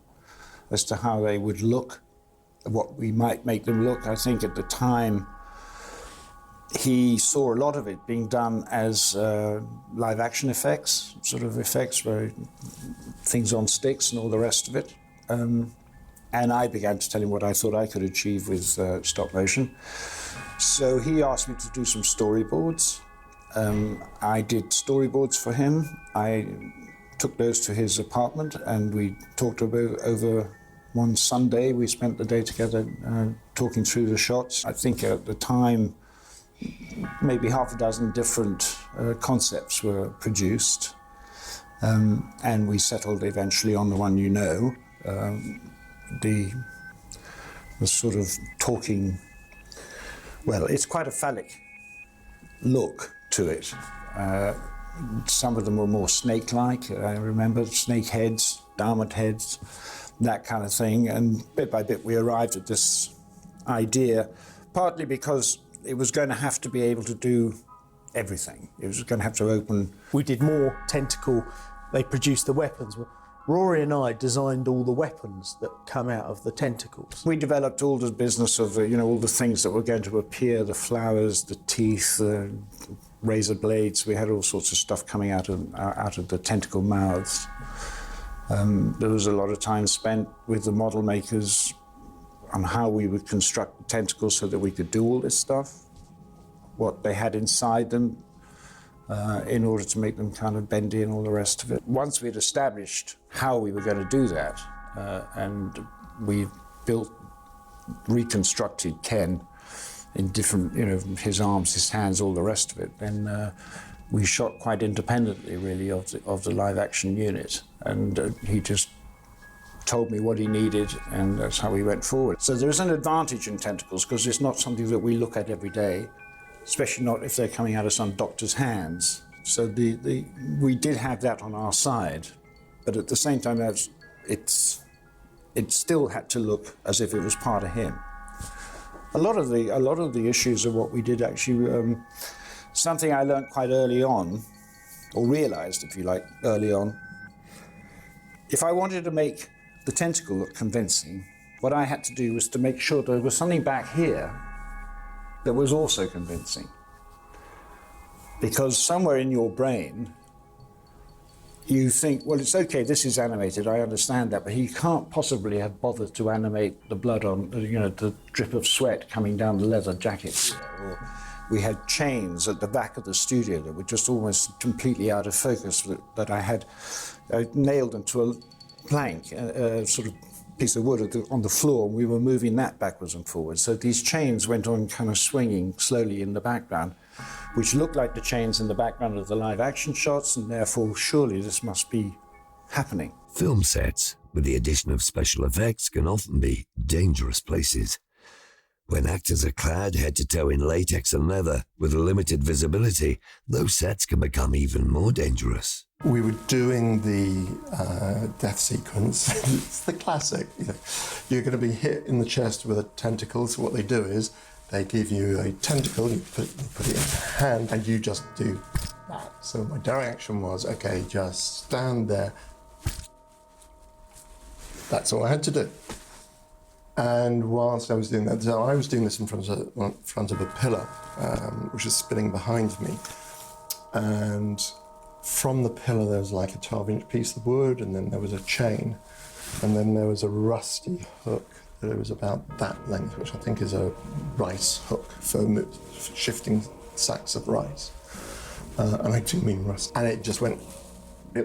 as to how they would look, what we might make them look. I think at the time he saw a lot of it being done as live action effects, sort of effects where things on sticks and all the rest of it. And I began to tell him what I thought I could achieve with stop motion. So he asked me to do some storyboards. I did storyboards for him. I took those to his apartment and we talked about over one Sunday. We spent the day together talking through the shots. I think at the time, maybe half a dozen different concepts were produced. And we settled eventually on the one the sort of talking, well, it's quite a phallic look to it. Some of them were more snake-like. I remember snake heads, diamond heads, that kind of thing. And bit by bit, we arrived at this idea, partly because it was going to have to be able to do everything. It was going to have to open.
We did more tentacle. They produced the weapons. Rory and I designed all the weapons that come out of the tentacles.
We developed all the business of, all the things that were going to appear, the flowers, the teeth, the razor blades. We had all sorts of stuff coming out of the tentacle mouths. There was a lot of time spent with the model makers on how we would construct the tentacles so that we could do all this stuff, what they had inside them, in order to make them kind of bendy and all the rest of it. Once we'd established how we were going to do that, and we reconstructed Ken in different, his arms, his hands, all the rest of it. Then we shot quite independently, really, of the live action unit, and he just told me what he needed, and that's how we went forward. So there is an advantage in tentacles because it's not something that we look at every day, especially not if they're coming out of some doctor's hands. So we did have that on our side, but at the same time, it still had to look as if it was part of him. A lot of the issues of what we did actually, something I learned quite early on, or realized, if you like, early on. If I wanted to make the tentacle look convincing, what I had to do was to make sure there was something back here that was also convincing. Because somewhere in your brain, you think, well, it's okay, this is animated, I understand that, but he can't possibly have bothered to animate the blood on, the drip of sweat coming down the leather jackets here. Or we had chains at the back of the studio that were just almost completely out of focus that I had nailed into a plank, sort of piece of wood on the floor, and we were moving that backwards and forwards. So these chains went on kind of swinging slowly in the background, which looked like the chains in the background of the live action shots, and therefore surely this must be happening.
Film sets, with the addition of special effects, can often be dangerous places. When actors are clad head to toe in latex and leather with limited visibility, those sets can become even more dangerous.
We were doing the death sequence. It's the classic. You're going to be hit in the chest with a tentacle. So what they do is they give you a tentacle, you put it in your hand, and you just do that. So my direction was, okay, just stand there. That's all I had to do. And whilst I was doing that, so I was doing this in front of a pillar, which was spinning behind me. And from the pillar, there was like a 12-inch piece of wood, and then there was a chain, and then there was a rusty hook that was about that length, which I think is a rice hook for shifting sacks of rice. And I do mean rust. And it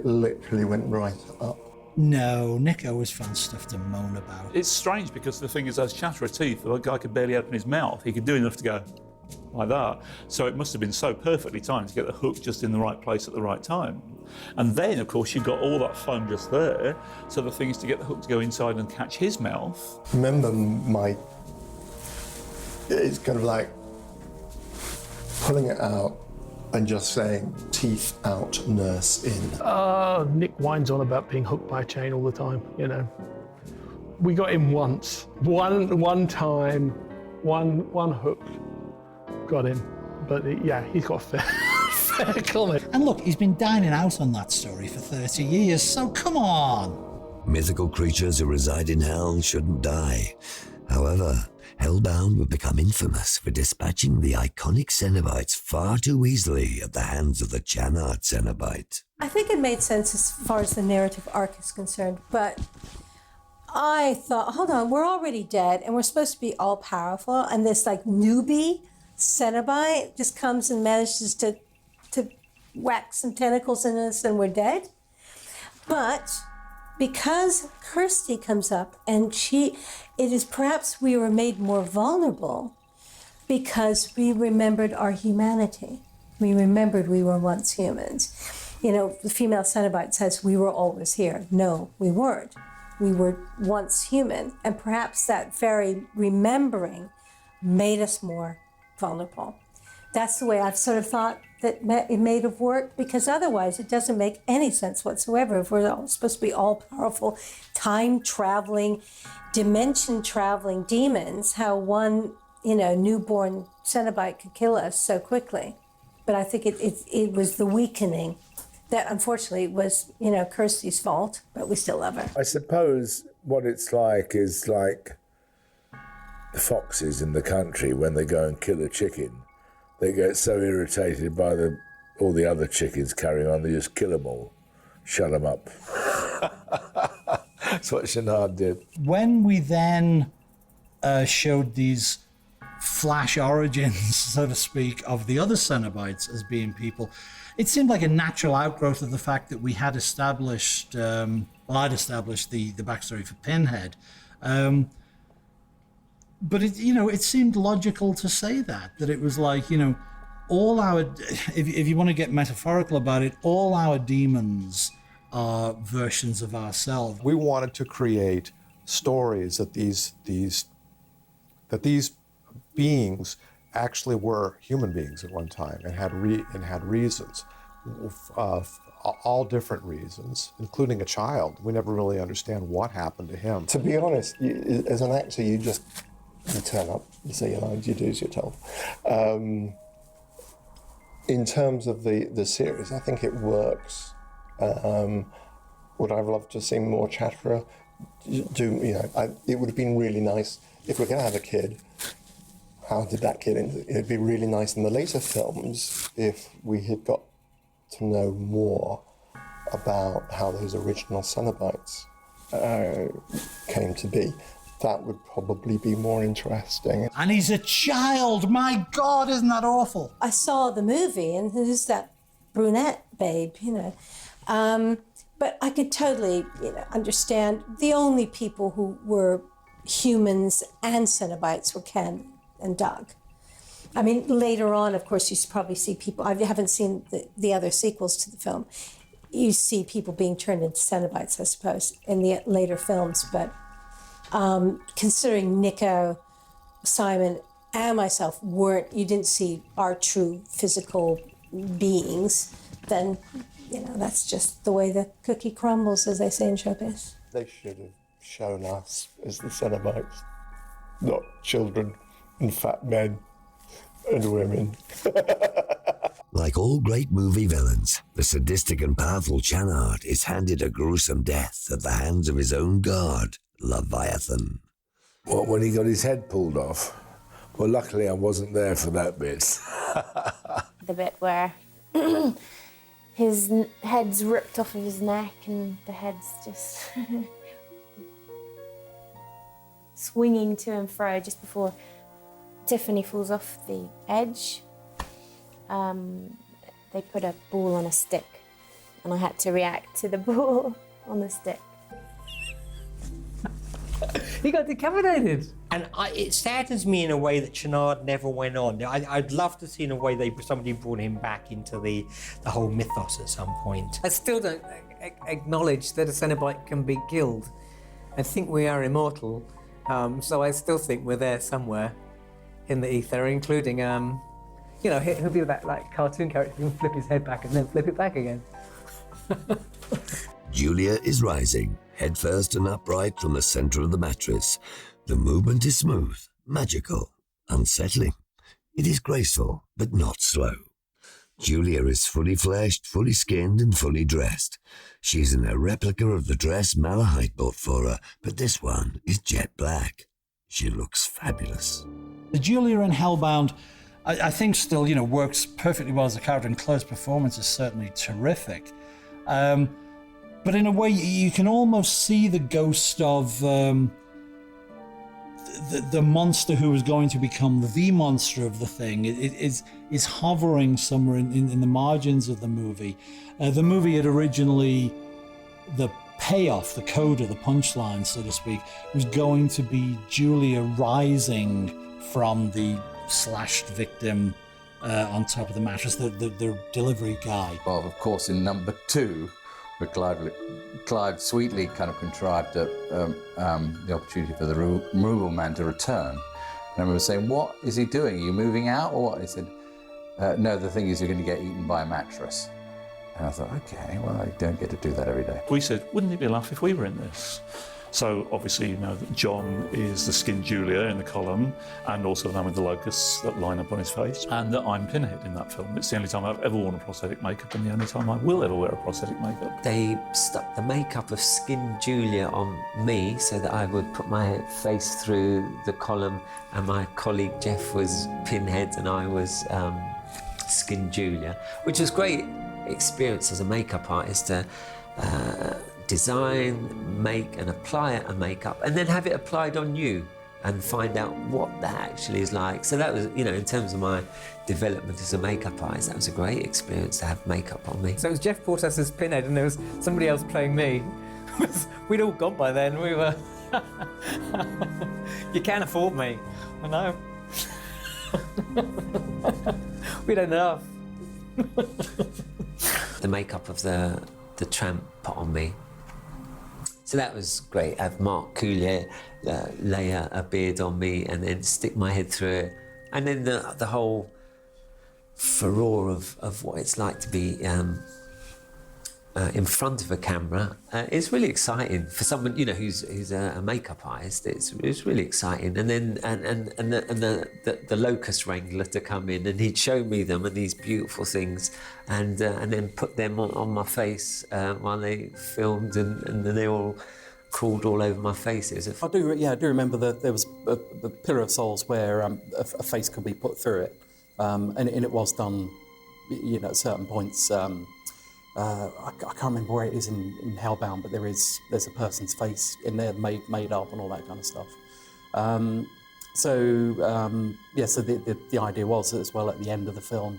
literally went right up.
No, Nick always found stuff to moan about.
It's strange because the thing is, those chatter of teeth, the guy could barely open his mouth. He could do enough to go like that. So it must have been so perfectly timed to get the hook just in the right place at the right time. And then, of course, you've got all that foam just there. So the thing is to get the hook to go inside and catch his mouth.
Remember it's kind of like pulling it out and just saying, teeth out, nurse in.
Nick whines on about being hooked by a chain all the time, We got him once. One time, one hook got him. But he's got a fair comment.
And look, he's been dining out on that story for 30 years, so come on.
Mythical creatures who reside in hell shouldn't die. However, Hellbound would become infamous for dispatching the iconic Cenobites far too easily at the hands of the Chanard Cenobite.
I think it made sense as far as the narrative arc is concerned, but I thought, hold on, we're already dead and we're supposed to be all powerful, and this newbie Cenobite just comes and manages to whack some tentacles in us and we're dead. But because Kirsty comes up and it is perhaps we were made more vulnerable because we remembered our humanity. We remembered we were once humans. The female Cenobite says we were always here. No, we weren't. We were once human, and perhaps that very remembering made us more vulnerable. That's the way I've sort of thought that it made it work, because otherwise it doesn't make any sense whatsoever. If we're all supposed to be all-powerful, time-traveling, dimension-traveling demons, how one, newborn Cenobite could kill us so quickly. But I think it was the weakening that unfortunately was, Kirsty's fault, but we still love her.
I suppose what it's like is like the foxes in the country when they go and kill a chicken. They get so irritated by all the other chickens carrying on, they just kill them all, shut them up. That's what Chanard did.
When we then showed these flash origins, so to speak, of the other Cenobites as being people, it seemed like a natural outgrowth of the fact that we had established, I'd established the backstory for Pinhead. But it seemed logical to say that it was like, all our, if you want to get metaphorical about it, all our demons are versions of ourselves.
We wanted to create stories that these beings actually were human beings at one time and had reasons, all different reasons, including a child. We never really understand what happened to him.
To be honest, as an actor, you turn up, you say your lines, you do as you're told. In terms of the series, I think it works. Would I have loved to see more Chatterer? It would have been really nice if we're going to have a kid. How did that kid in? It'd be really nice in the later films if we had got to know more about how those original Cenobites came to be. That would probably be more interesting.
And he's a child. My God, isn't that awful?
I saw the movie, and who's that brunette babe? But I could totally, understand. The only people who were humans and Cenobites were Ken and Doug. I mean, later on, of course, you probably see people. I haven't seen the other sequels to the film. You see people being turned into Cenobites, I suppose, in the later films. But considering Nico, Simon, and myself you didn't see our true physical beings, then, that's just the way the cookie crumbles, as they say in showbiz.
They should have shown us as the Cenobites, not children and fat men and women.
Like all great movie villains, the sadistic and powerful Channard is handed a gruesome death at the hands of his own god, Leviathan.
What, when he got his head pulled off? Well, luckily I wasn't there for that bit.
The bit where his head's ripped off of his neck and the head's just swinging to and fro just before Tiffany falls off the edge. They put a ball on a stick and I had to react to the ball on the stick.
He got decapitated.
And it saddens me in a way that Channard never went on. I'd love to see in a way somebody brought him back into the whole mythos at some point.
I still don't acknowledge that a Cenobite can be killed. I think we are immortal, so I still think we're there somewhere in the ether, including, he'll be that cartoon character who can flip his head back and then flip it back again.
Julia is rising, headfirst and upright from the center of the mattress. The movement is smooth, magical, unsettling. It is graceful, but not slow. Julia is fully fleshed, fully skinned, and fully dressed. She's in a replica of the dress Malahite bought for her, but this one is jet black. She looks fabulous.
The Julia in Hellbound, I think still, works perfectly well as a character, and Claire's performance is certainly terrific. But in a way, you can almost see the ghost of the monster who was going to become the monster of the thing. It is hovering somewhere in the margins of the movie. The movie had originally, the payoff, the coda, the punchline, so to speak, was going to be Julia rising from the slashed victim on top of the mattress, the delivery guy.
Well, of course, in number 2, but Clive sweetly kind of contrived the opportunity for the removal man to return. And I remember saying, "What is he doing? Are you moving out or what?" He said, "No, the thing is you're going to get eaten by a mattress." And I thought, okay, well, I don't get to do that every day.
We said, wouldn't it be a laugh if we were in this? So obviously, that John is the skinned Julia in the column, and also the man with the locusts that line up on his face, and that I'm Pinhead in that film. It's the only time I've ever worn a prosthetic makeup, and the only time I will ever wear a prosthetic makeup.
They stuck the makeup of skinned Julia on me so that I would put my face through the column, and my colleague Jeff was Pinhead and I was skinned Julia, which was great experience as a makeup artist to design, make and apply a makeup and then have it applied on you and find out what that actually is like. So that was, you know, in terms of my development as a makeup artist, that was a great experience to have makeup on me.
So it was Jeff Portas as Pinhead, and there was somebody else playing me. We'd all gone by then. We were. You can't afford me. I know. We don't enough.
The makeup of the tramp put on me. So that was great. Have Mark Coulier lay a beard on me and then stick my head through it. And then the whole furore of what it's like to be in front of a camera is really exciting for someone, you know, who's a makeup artist. It's really exciting. And then the locust wrangler to come in, and he'd show me them and these beautiful things, and then put them on my face while they filmed, and then they all crawled all over my face. I
do remember that there was a Pillar of Souls where a face could be put through it, and it was done, you know, at certain points. I can't remember where it is in Hellbound, but there's a person's face in there made up and all that kind of stuff. So the idea was that as well at the end of the film,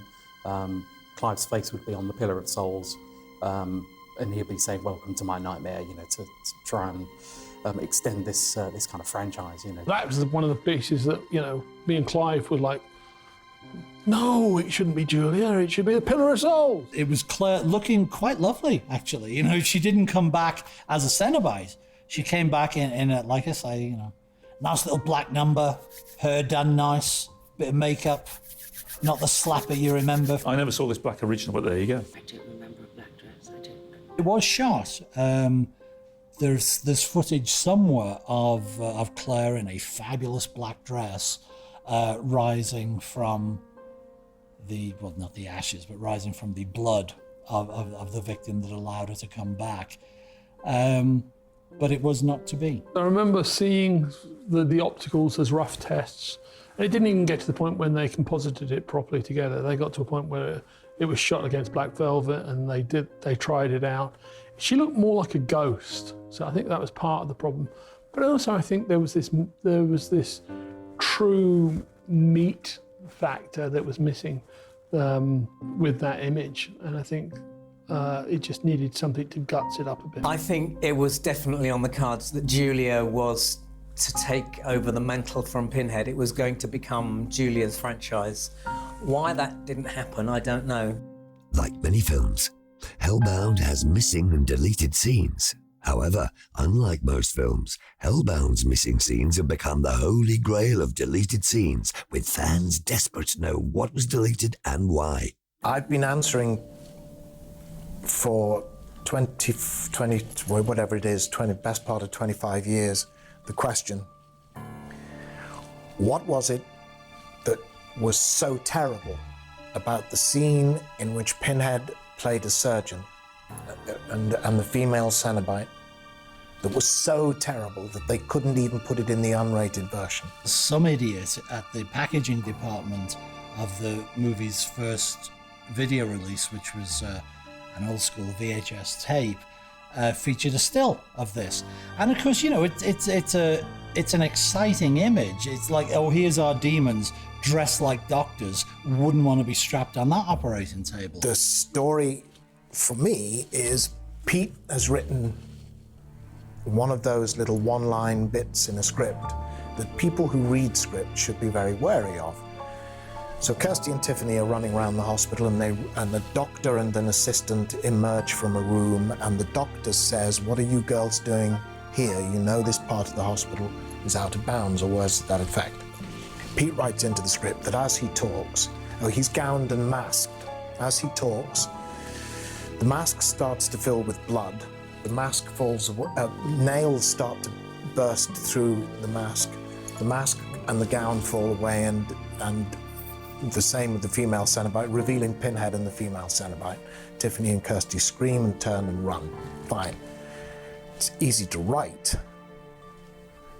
Clive's face would be on the Pillar of Souls, and he'd be saying, "Welcome to my nightmare," you know, to try and extend this kind of franchise, you know.
That was one of the pieces that, you know, me and Clive were like, no, it shouldn't be Julia, it should be the Pillar of Souls.
It was Claire looking quite lovely, actually. You know, she didn't come back as a Cenobite. She came back in a, like I say, you know, nice little black number, hair done nice, bit of makeup, not the slapper you remember.
I never saw this black original, but there you go.
I don't remember a black dress, I don't.
It was shot. There's footage somewhere of Claire in a fabulous black dress rising from not the ashes, but rising from the blood of the victim that allowed her to come back. But it was not to be.
I remember seeing the opticals as rough tests, and it didn't even get to the point when they composited it properly together. They got to a point where it was shot against black velvet, and they tried it out. She looked more like a ghost, so I think that was part of the problem. But also I think there was this true meat factor that was missing with that image, and I think it just needed something to guts it up a bit.
I think it was definitely on the cards that Julia was to take over the mantle from Pinhead. It was going to become Julia's franchise. Why that didn't happen, I don't know.
Like many films, Hellbound has missing and deleted scenes. However, unlike most films, Hellbound's missing scenes have become the holy grail of deleted scenes, with fans desperate to know what was deleted and why.
I've been answering for 20, whatever it is, best part of 25 years, the question, what was it that was so terrible about the scene in which Pinhead played a surgeon and the female Cenobite that was so terrible that they couldn't even put it in the unrated version?
Some idiot at the packaging department of the movie's first video release, which was an old school VHS tape, featured a still of this. And of course, you know, it's an exciting image. It's like, oh, here's our demons dressed like doctors. Wouldn't want to be strapped on that operating table.
The story for me is Pete has written one of those little one-line bits in a script that people who read scripts should be very wary of. So Kirsty and Tiffany are running around the hospital, and the doctor and an assistant emerge from a room, and the doctor says, "What are you girls doing here? You know this part of the hospital is out of bounds," or words to that effect. Pete writes into the script that as he talks, he's gowned and masked. As he talks, the mask starts to fill with blood. The mask falls away, nails start to burst through the mask. The mask and the gown fall away, and the same with the female Cenobite, revealing Pinhead and the female Cenobite. Tiffany and Kirsty scream and turn and run. Fine. It's easy to write.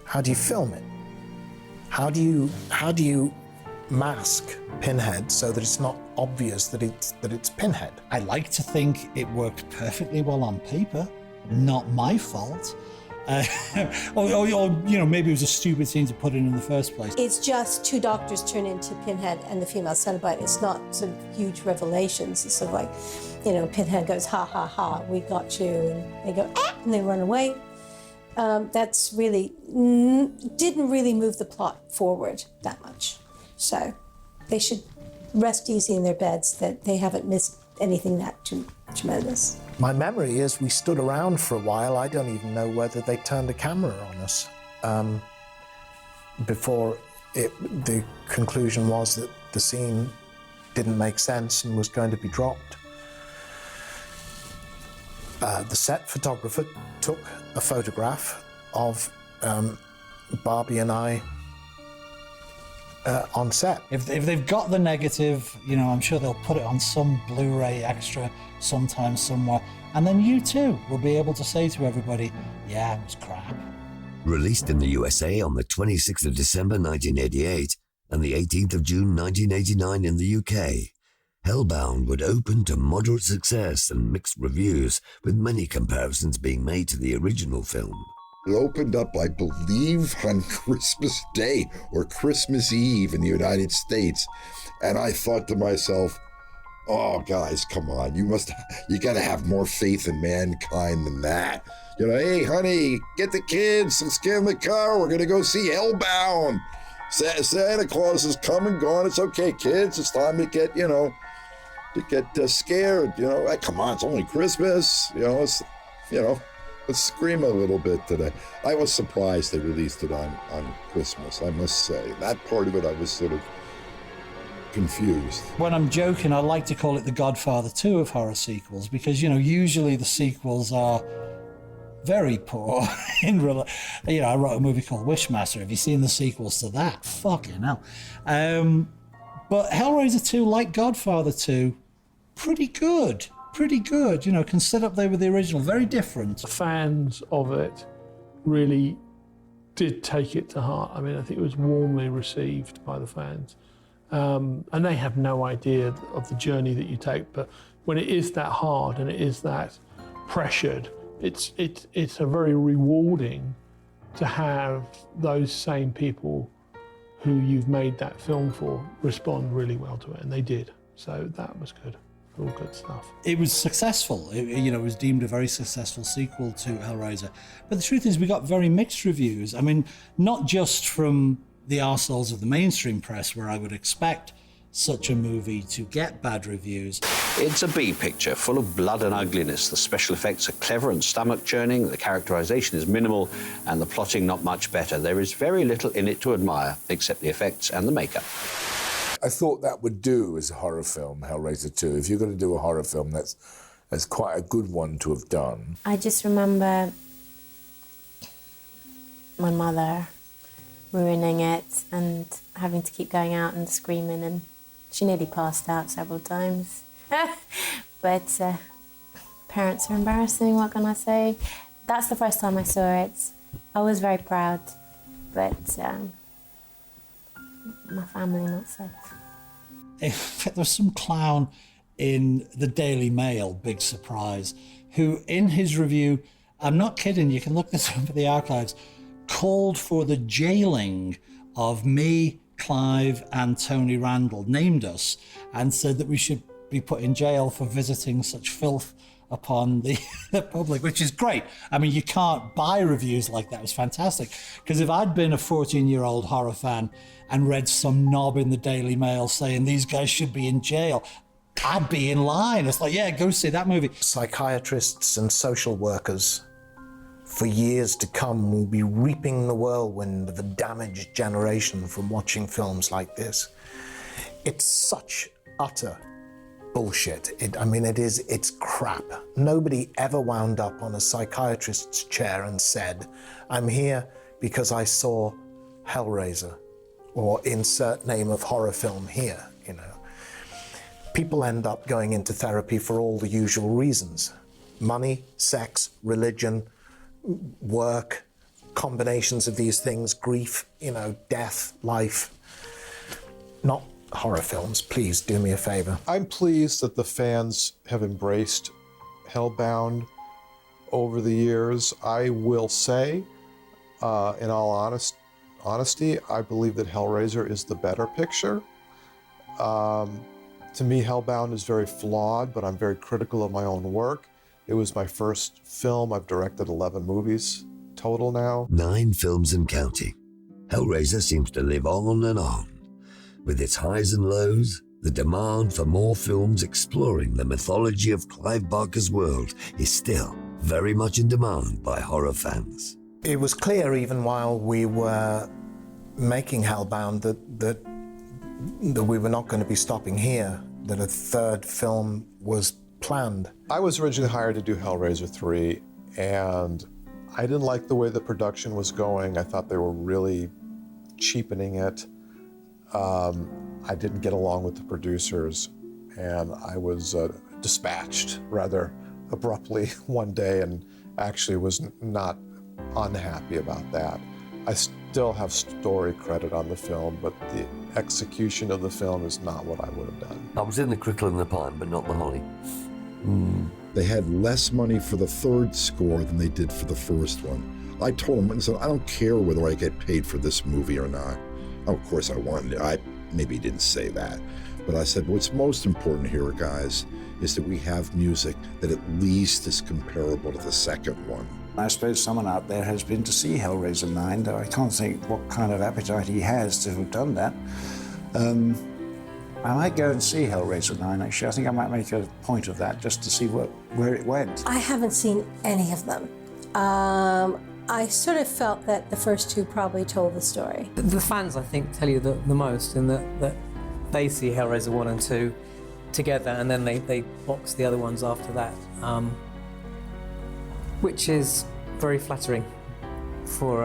How do you film it? How do you mask Pinhead so that it's not obvious that it's Pinhead?
I like to think it worked perfectly well on paper. Not my fault. Or, you know, maybe it was a stupid scene to put in the first place.
It's just two doctors turn into Pinhead and the female Cenobite. It's not sort of huge revelations. It's sort of like, you know, Pinhead goes, ha, ha, ha, we got you. And they go, ah, and they run away. That's really, didn't really move the plot forward that much. So they should rest easy in their beds that they haven't missed anything that too tremendous.
My memory is we stood around for a while. I don't even know whether they turned a camera on us before the conclusion was that the scene didn't make sense and was going to be dropped. The set photographer took a photograph of Barbie and I on set.
If they've got the negative, you know, I'm sure they'll put it on some Blu-ray extra sometime somewhere, and then you too will be able to say to everybody, yeah, it was crap.
Released in the USA on the 26th of December 1988 and the 18th of June 1989 in the UK, Hellbound would open to moderate success and mixed reviews, with many comparisons being made to the original film.
It opened up, I believe, on Christmas Day or Christmas Eve in the United States. And I thought to myself, oh, guys, come on. You got to have more faith in mankind than that. You know, hey, honey, get the kids. Let's get in the car. We're going to go see Hellbound. Santa Claus is come and gone. It's okay, kids. It's time to get, you know, scared. You know, hey, come on, it's only Christmas. Let's scream a little bit today. I was surprised they released it on Christmas, I must say. That part of it, I was sort of confused.
When I'm joking, I like to call it the Godfather II of horror sequels, because, you know, usually the sequels are very poor. I wrote a movie called Wishmaster. Have you seen the sequels to that? Fucking hell. But Hellraiser 2, like Godfather 2, pretty good, you know, consider they were the original, very different.
The fans of it really did take it to heart. I mean, I think it was warmly received by the fans. And they have no idea of the journey that you take, but when it is that hard and it is that pressured, it's a very rewarding to have those same people who you've made that film for respond really well to it, and they did. So that was good. All good stuff.
It was successful. It was deemed a very successful sequel to Hellraiser. But the truth is, we got very mixed reviews. I mean, not just from the arseholes of the mainstream press, where I would expect such a movie to get bad reviews.
It's a B picture full of blood and ugliness. The special effects are clever and stomach-churning, the characterization is minimal, and the plotting not much better. There is very little in it to admire, except the effects and the makeup.
I thought that would do as a horror film, Hellraiser 2. If you're going to do a horror film, that's quite a good one to have done.
I just remember my mother ruining it and having to keep going out and screaming, and she nearly passed out several times. But parents are embarrassing, what can I say? That's the first time I saw it. I was very proud, but my family not so.
There was some clown in the Daily Mail, big surprise, who in his review, I'm not kidding, you can look this up in the archives, called for the jailing of me, Clive and Tony Randall, named us, and said that we should be put in jail for visiting such filth upon the public, which is great. I mean, you can't buy reviews like that. It was fantastic. Because if I'd been a 14-year-old horror fan and read some knob in the Daily Mail saying these guys should be in jail, I'd be in line. It's like, yeah, go see that movie.
Psychiatrists and social workers for years to come will be reaping the whirlwind of a damaged generation from watching films like this. It's such utter bullshit. It's crap. Nobody ever wound up on a psychiatrist's chair and said, I'm here because I saw Hellraiser, or insert name of horror film here, you know. People end up going into therapy for all the usual reasons. Money, sex, religion, work, combinations of these things, grief, you know, death, life. Not horror films. Please do me a favor.
I'm pleased that the fans have embraced Hellbound. over the years. I will say, in all honesty, I believe that Hellraiser is the better picture. To me, Hellbound is very flawed, but I'm very critical of my own work. It was my first film. I've directed 11 movies total now.
9 films and counting. Hellraiser seems to live on and on. With its highs and lows, the demand for more films exploring the mythology of Clive Barker's world is still very much in demand by horror fans.
It was clear even while we were making Hellbound that we were not going to be stopping here, that a third film was planned.
I was originally hired to do Hellraiser 3, and I didn't like the way the production was going. I thought they were really cheapening it. I didn't get along with the producers, and I was dispatched rather abruptly one day, and actually was not unhappy about that. I still have story credit on the film, but the execution of the film is not what I would have done.
I was in the crickle and the pine, but not the holly.
They had less money for the third score than they did for the first one. I told them, I said, I don't care whether I get paid for this movie or not. Oh, of course I wanted it. I maybe didn't say that. But I said, what's most important here, guys, is that we have music that at least is comparable to the second one.
I suppose someone out there has been to see Hellraiser 9, though I can't think what kind of appetite he has to have done that. I might go and see Hellraiser 9, actually. I think I might make a point of that, just to see where it went.
I haven't seen any of them. I sort of felt that the first 2 probably told the story.
The fans, I think, tell you the most in that they see Hellraiser 1 and 2 together, and then they box the other ones after that, which is very flattering for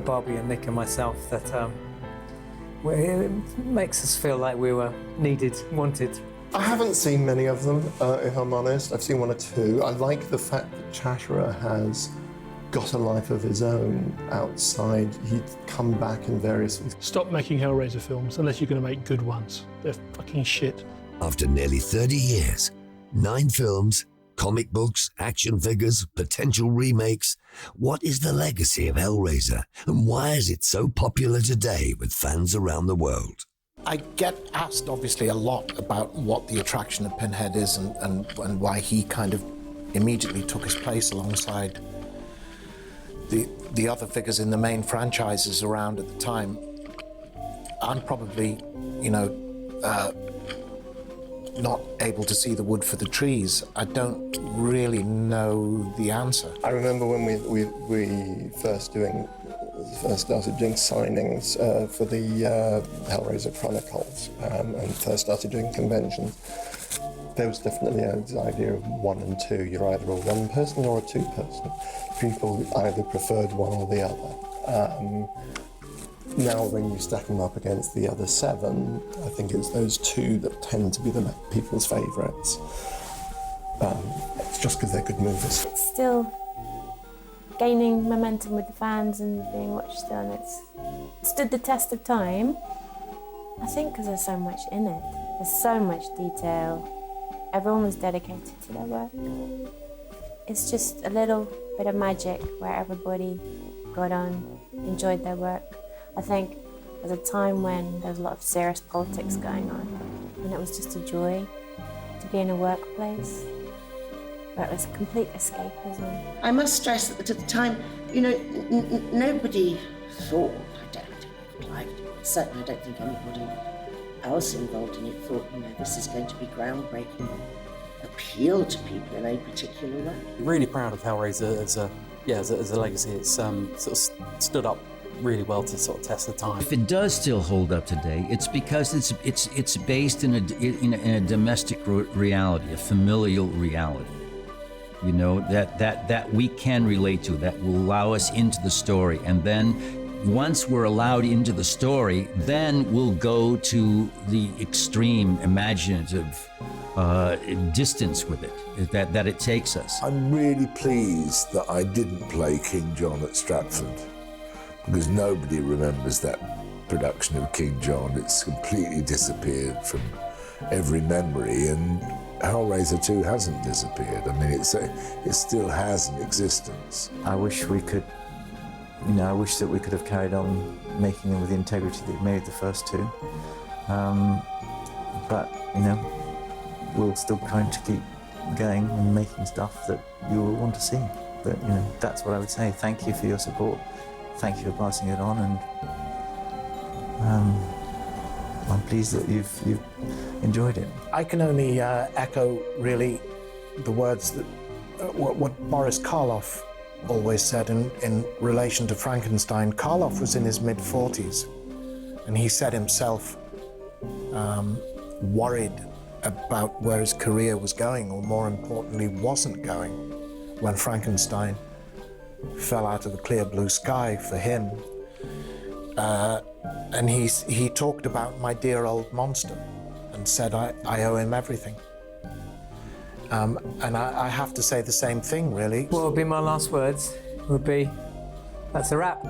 Barbie and Nick and myself. That it makes us feel like we were needed, wanted.
I haven't seen many of them, if I'm honest. I've seen 1 or 2. I like the fact that Chatterer has got a life of his own outside. He'd come back in various...
Stop making Hellraiser films unless you're going to make good ones. They're fucking shit.
After nearly 30 years, 9 films, comic books, action figures, potential remakes, what is the legacy of Hellraiser, and why is it so popular today with fans around the world?
I get asked, obviously, a lot about what the attraction of Pinhead is and why he kind of immediately took his place alongside the other figures in the main franchises around at the time. I'm probably, not able to see the wood for the trees. I don't really know the answer.
I remember when we first started doing signings for the Hellraiser Chronicles and first started doing conventions. There was definitely this idea of 1 and 2. You're either a 1-person or a 2-person. People either preferred one or the other. Now when you stack them up against the other 7, I think it's those 2 that tend to be people's favourites. It's just because they're good movies.
It's still gaining momentum with the fans and being watched still, and it's stood the test of time. I think because there's so much in it. There's so much detail. Everyone was dedicated to their work. It's just a little bit of magic where everybody got on, enjoyed their work. I think there's a time when there was a lot of serious politics going on, and it was just a joy to be in a workplace where it was a complete escapism.
I must stress that at the time, nobody thought, I don't know if Clive did, certainly I don't think anybody else involved in it thought, this is going to be groundbreaking, appeal to people in a particular way.
Really proud of Hellraiser as a legacy. It's sort of stood up really well to sort of test the time.
If it does still hold up today, it's because it's based in a domestic reality, a familial reality. That we can relate to, that will allow us into the story, and then once we're allowed into the story, then we'll go to the extreme imaginative distance with it, that it takes us.
I'm really pleased that I didn't play King John at Stratford, because nobody remembers that production of King John. It's completely disappeared from every memory, and Hellraiser 2 hasn't disappeared. I mean, it still has an existence.
I wish we could, I wish that we could have carried on making them with the integrity that we made the first two. But, we're still trying to keep going and making stuff that you will want to see. But, that's what I would say. Thank you for your support. Thank you for passing it on, and I'm pleased that you've enjoyed it.
I can only echo, really, the words that what Boris Karloff always said in relation to Frankenstein. Karloff was in his mid-40s, and he said himself worried about where his career was going, or more importantly, wasn't going, when Frankenstein fell out of the clear blue sky for him. And he talked about my dear old monster and said, I owe him everything. And I have to say the same thing, really.
What would be my last words? Would be, that's a wrap.